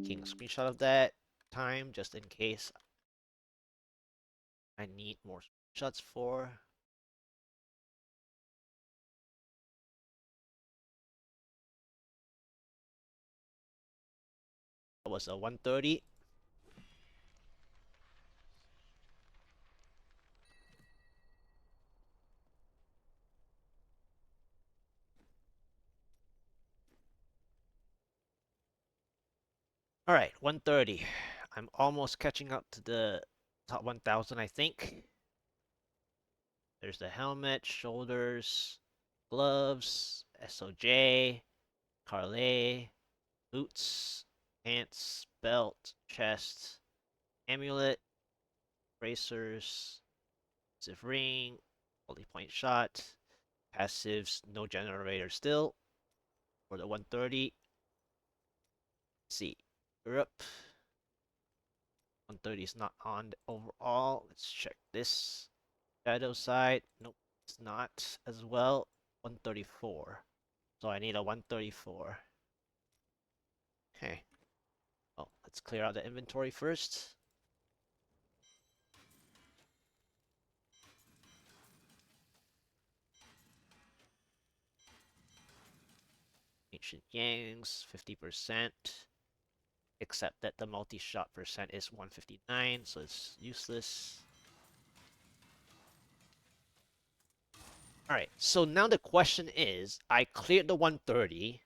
Taking a screenshot of that time just in case I need more shots for. That was a 130. Alright, 130. I'm almost catching up to the top 1000, I think. There's the helmet, shoulders, gloves, SOJ, Carlet, boots, pants, belt, chest, amulet, bracers, passive ring, multi-point shot, passives, no generator still, for the 130. Let's see, Europe. 130 is not on overall. Let's check this. Shadow side, nope, it's not as well. 134. So I need a 134. Okay. Oh, let's clear out the inventory first. Ancient Yangs, 50%. Except that the multi-shot percent is 159, so it's useless. Alright, so now the question is, I cleared the 130,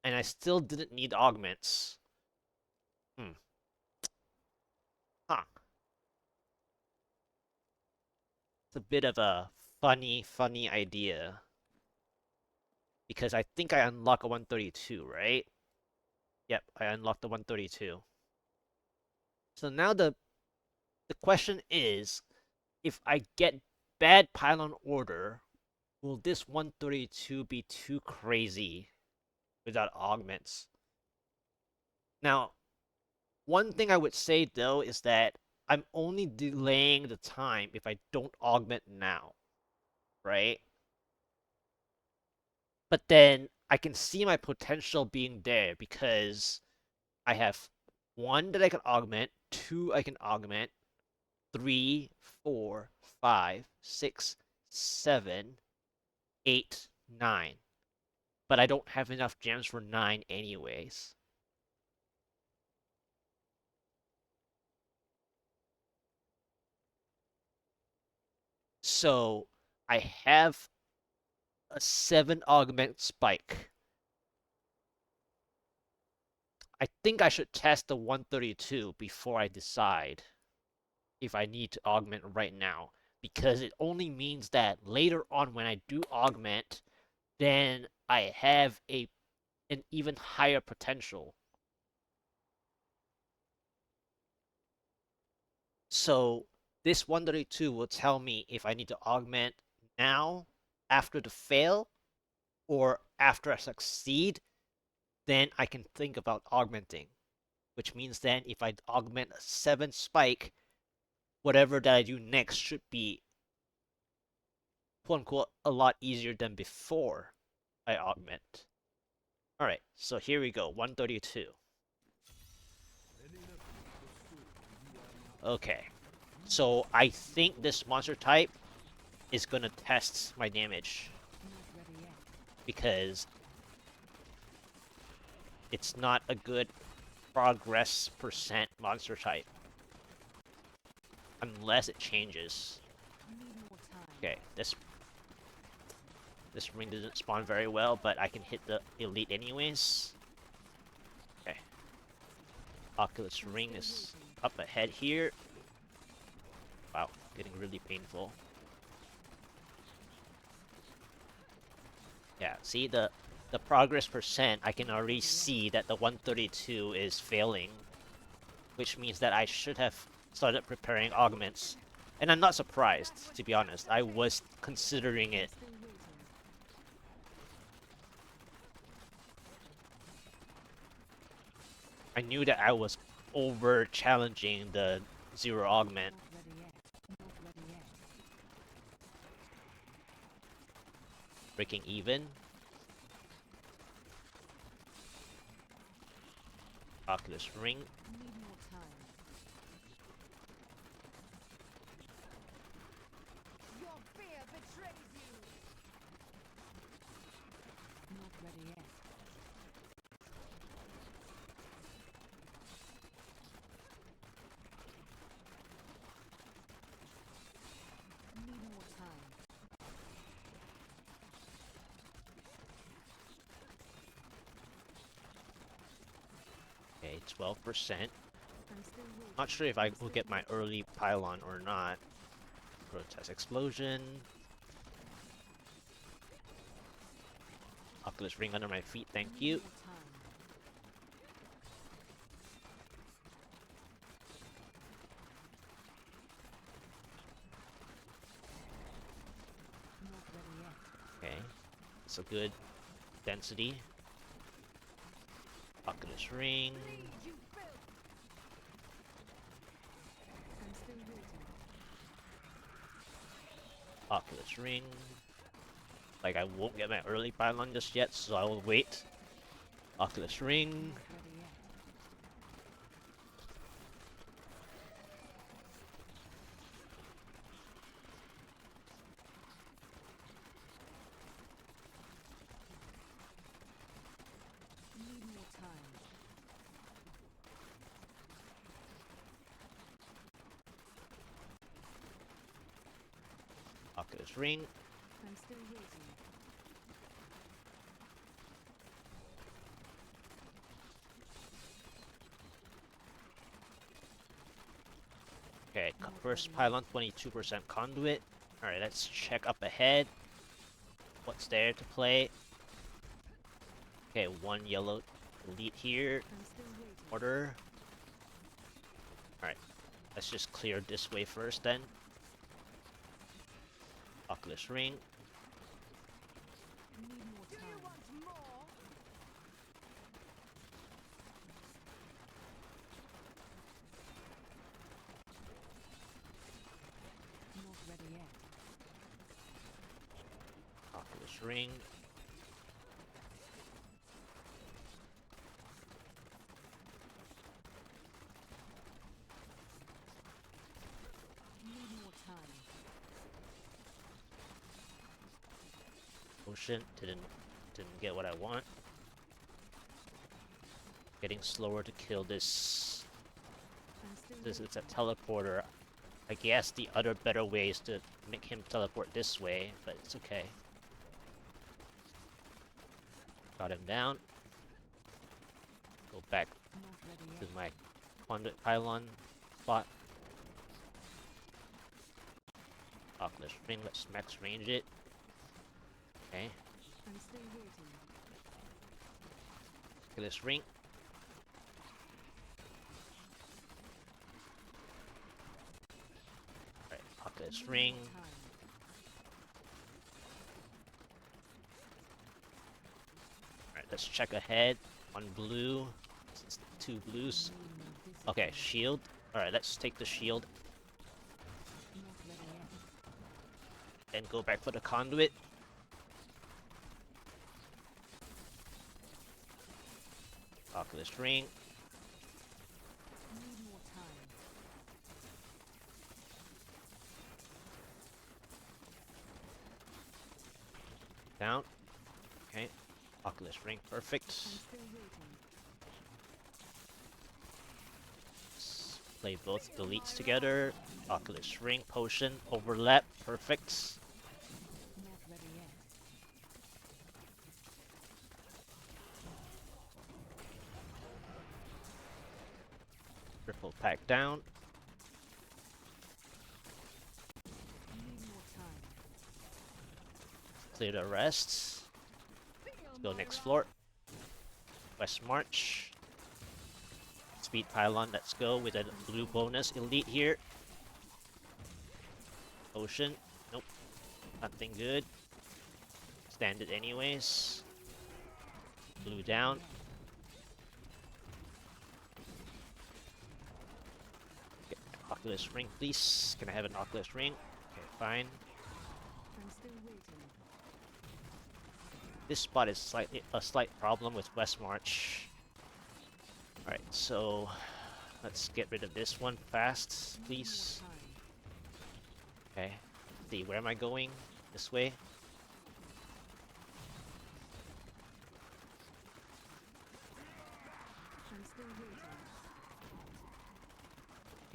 and I still didn't need augments. Huh. It's a bit of a funny idea. Because I think I unlock a 132, right? Yep, I unlocked the 132. So now the question is, if I get bad pylon order, will this 132 be too crazy without augments? Now, one thing I would say though is that I'm only delaying the time if I don't augment now, right? But then I can see my potential being there because I have 1 that I can augment, 2 I can augment, 3, 4, 5, 6, 7, 8, 9. But I don't have enough gems for 9 anyways. So I have a 7 augment spike. I think I should test the 132 before I decide if I need to augment right now. Because it only means that later on when I do augment, then I have an even higher potential. So this 132 will tell me if I need to augment now, after the fail, or after I succeed, then I can think about augmenting. Which means then if I augment a 7 spike, whatever that I do next should be quote unquote a lot easier than before I augment. Alright, so here we go, 132. Okay, so I think this monster type is gonna test my damage because it's not a good progress percent monster type unless it changes. Okay, this ring doesn't spawn very well, but I can hit the elite anyways. Okay, Oculus ring is up ahead here. Wow, getting really painful. Yeah, see the progress percent, I can already see that the 132 is failing, which means that I should have started preparing augments. And I'm not surprised, to be honest. I was considering it. I knew that I was over challenging the zero augment. Breaking even. Oculus ring. Okay, 12%. Not sure if I will get my early pylon or not. Protest explosion. Oculus ring under my feet, thank you. Okay, it's a good density. Oculus ring. Oculus ring. Like, I won't get my early pylon just yet, so I will wait. Oculus ring. Oculus ring. Okay, first pylon, 22% conduit. Alright, let's check up ahead. What's there to play? Okay, one yellow elite here. Order. Alright, let's just clear this way first then. Oculus ring. Oculus ring. Ocean didn't get what I want. Getting slower to kill this. It's a teleporter. I guess the other better way is to make him teleport this way, but it's okay. Got him down. Go back to my Conduit Pylon spot. Oculus ring, let's max range it. Okay. Oculus ring. Oculus ring. Alright, let's check ahead. One blue. Two blues. Okay, shield. Alright, let's take the shield. Then go back for the conduit. Oculus ring. Down. Okay. Oculus ring, perfect. Let's play both deletes together. Oculus ring, potion, overlap, perfect. Triple pack down. Clear the rest. Let's go next floor. West March. Speed Pylon, let's go with a blue bonus elite here. Ocean, nope. Nothing good. Standard anyways. Blue down. Okay, Oculus ring, please. Can I have an Oculus ring? Okay, fine. This spot is a slight problem with West March. Alright, so let's get rid of this one fast, please. Okay, let's see, where am I going? This way?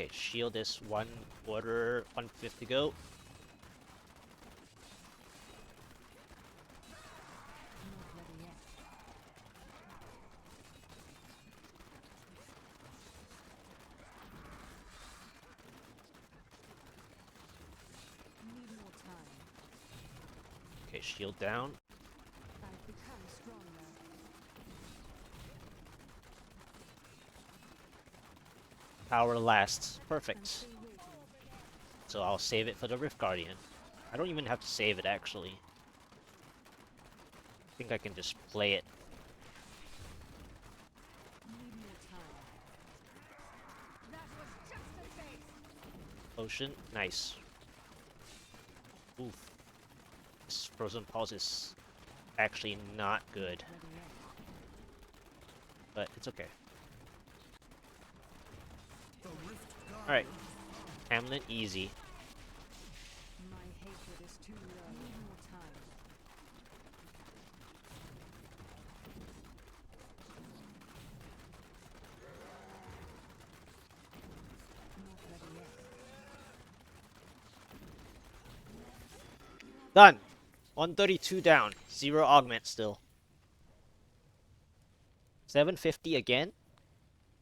Okay, shield is 1 quarter, 1/5 to go. Okay, shield down. Power lasts. Perfect. So I'll save it for the Rift Guardian. I don't even have to save it, actually. I think I can just play it. Potion, nice. Oof. This Frozen Pulse is actually not good. But it's okay. Alright. Hamlin, easy. Done! 132 down. 0 augment still. 750 again?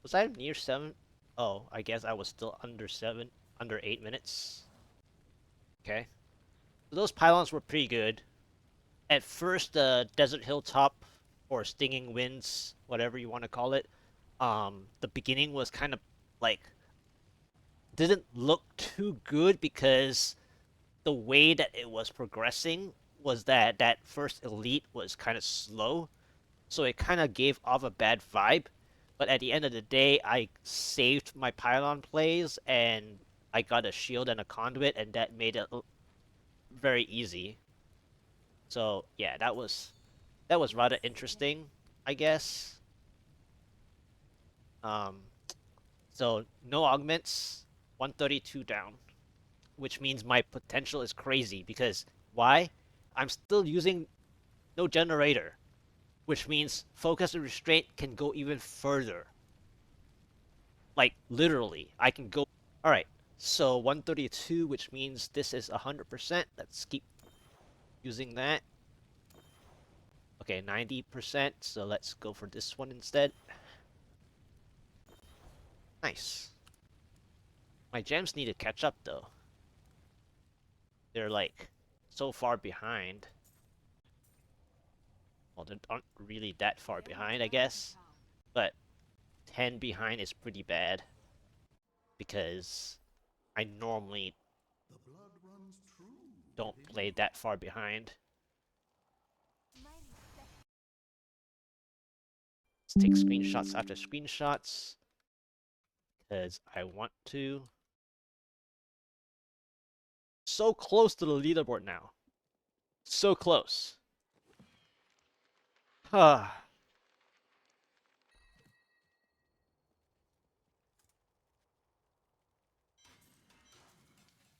Was I near 7? Oh, I guess I was still under 7, under 8 minutes. Okay. So those pylons were pretty good. At first, the Desert Hilltop, or Stinging Winds, whatever you want to call it, the beginning was kind of like, didn't look too good because the way that it was progressing was that that first elite was kind of slow, so it kind of gave off a bad vibe. But at the end of the day, I saved my pylon plays and I got a shield and a conduit, and that made it very easy. So yeah, that was rather interesting, I guess. Um, so no augments, 132 down, which means my potential is crazy because why? I'm still using no generator, which means focus and restraint can go even further. Like literally, I can go. All right, so 132, which means this is 100%. Let's keep using that. Okay, 90%, so let's go for this one instead. Nice. My gems need to catch up though. They're like so far behind. Well, they aren't really that far behind, I guess. But 10 behind is pretty bad. Because I normally don't play that far behind. Let's take screenshots after screenshots because I want to. So close to the leaderboard now. So close. Ah.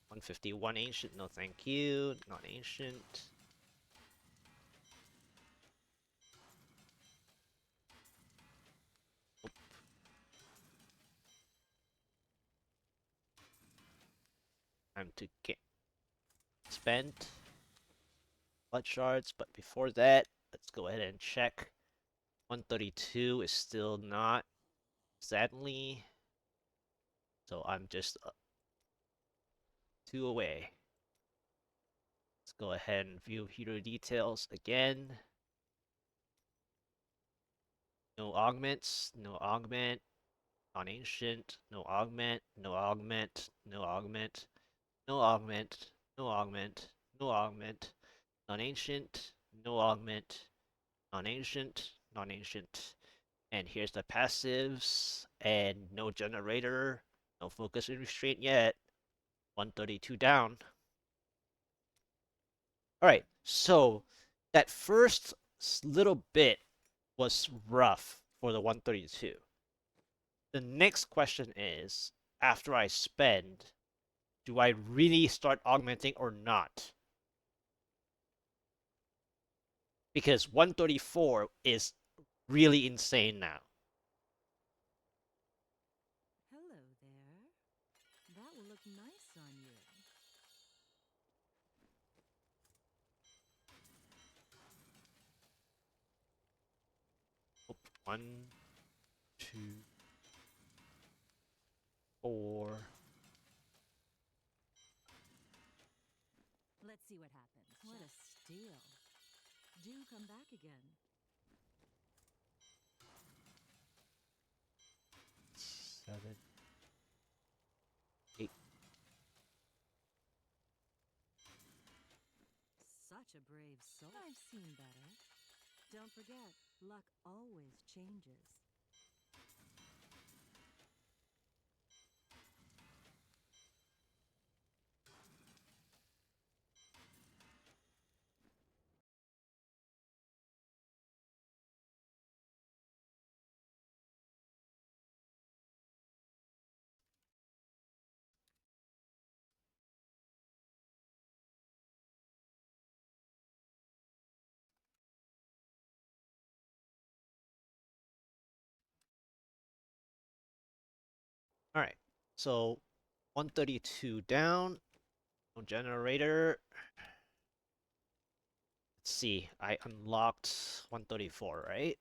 151 ancient, no thank you. Not ancient. Oop. Time to get spend blood shards, but before that, let's go ahead and check. 132 is still not, sadly. So I'm just 2 away. Let's go ahead and view hero details again. No augments, no augment, non-ancient, no augment, no augment, no augment, no augment, no augment, no augment, non-ancient, no augment, non-ancient, non-ancient. And here's the passives, and no generator, no focus and restraint yet. 132 down. Alright, so that first little bit was rough for the 132. The next question is, after I spend, do I really start augmenting or not? Because 134 is really insane now. Hello there. That will look nice on you. Oop, 1, 2, 4. Let's see what happens. What a steal. Do come back again. 7, 8. Such a brave soul. I've seen better. Don't forget, luck always changes. Alright, so 132 down. No generator. Let's see, I unlocked 134, right?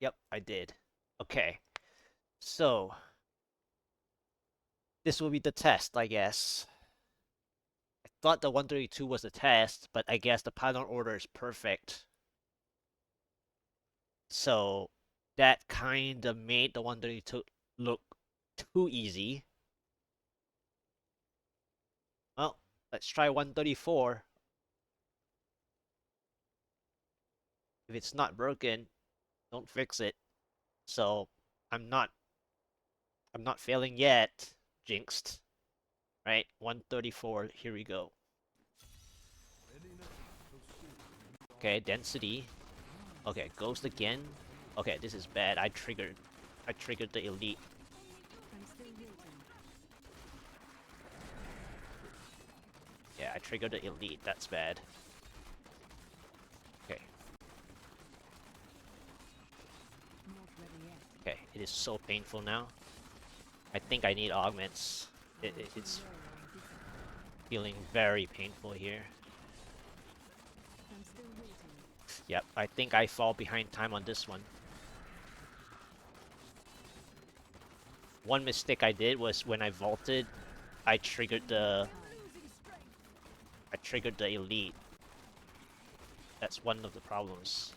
Yep, I did. Okay, so this will be the test, I guess. I thought the 132 was the test, but I guess the Pylon order is perfect. So that kind of made the 132 look too easy. Well, let's try 134. If it's not broken, don't fix it. So I'm not failing yet. Jinxed. Right? 134, here we go. Okay, density. Okay, ghost again. Okay, this is bad. I triggered the elite. I'm still waiting. Yeah, I triggered the elite. That's bad. Okay. Not ready yet. Okay, it is so painful now. I think I need augments. It's feeling very painful here. I'm still waiting. Yep, I think I fall behind time on this one. One mistake I did was when I vaulted, I triggered the elite. That's one of the problems.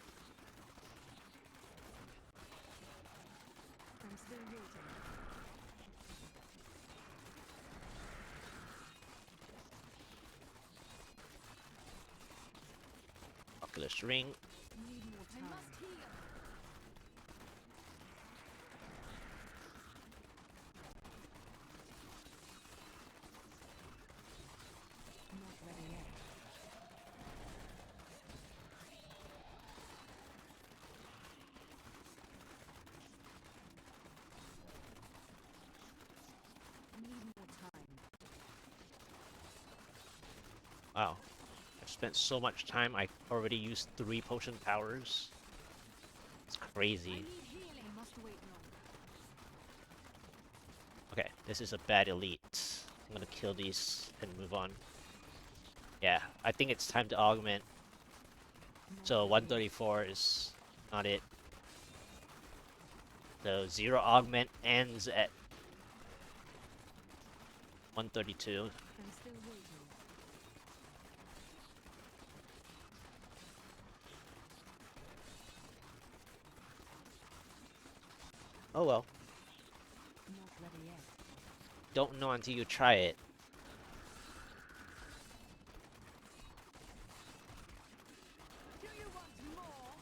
I'm still waiting. next ring. Need more time. I must heal. Not ready yet. Need more time. Wow. I've spent so much time, I already used 3 potion powers. It's I crazy. need healing. Must wait longer. Okay, this is a bad elite. I'm gonna kill these and move on. Yeah, I think it's time to augment. So 134 is not it. So 0 augment ends at 132. I'm still waiting. Oh well. Not ready yet. Don't know until you try it. Do you want more?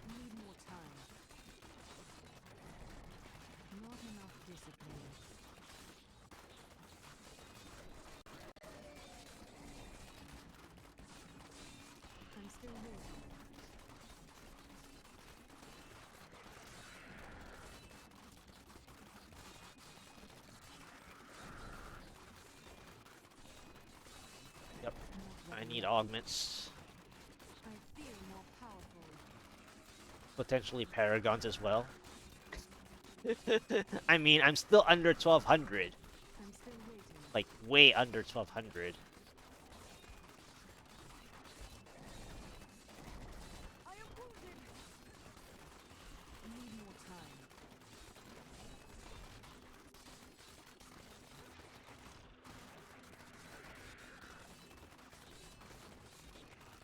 Need more time. Not enough discipline. I'm still waiting. Yep, Not I ready need yet. augments. I feel more powerful. Potentially paragons as well. I mean, I'm still under 1200. I'm still waiting. Like, way under 1200. I am wounded. Need more time.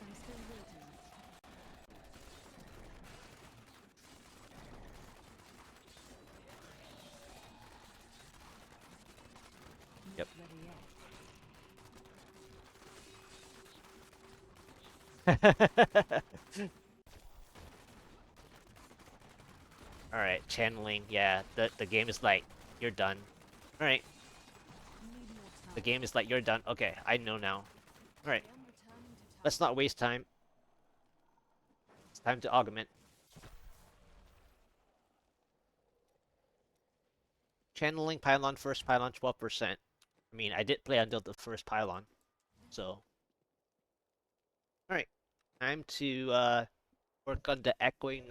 I'm still waiting. Not Yep. ready yet. Alright, channeling. Yeah, the game is like, you're done. Alright, Need more time. the game is like, you're done. Okay, I know now. Alright, I am returning to time. let's not waste time. It's time to augment. Channeling Pylon first pylon 12%. I mean, I did play until the first pylon. So. Alright. Time to work on the echoing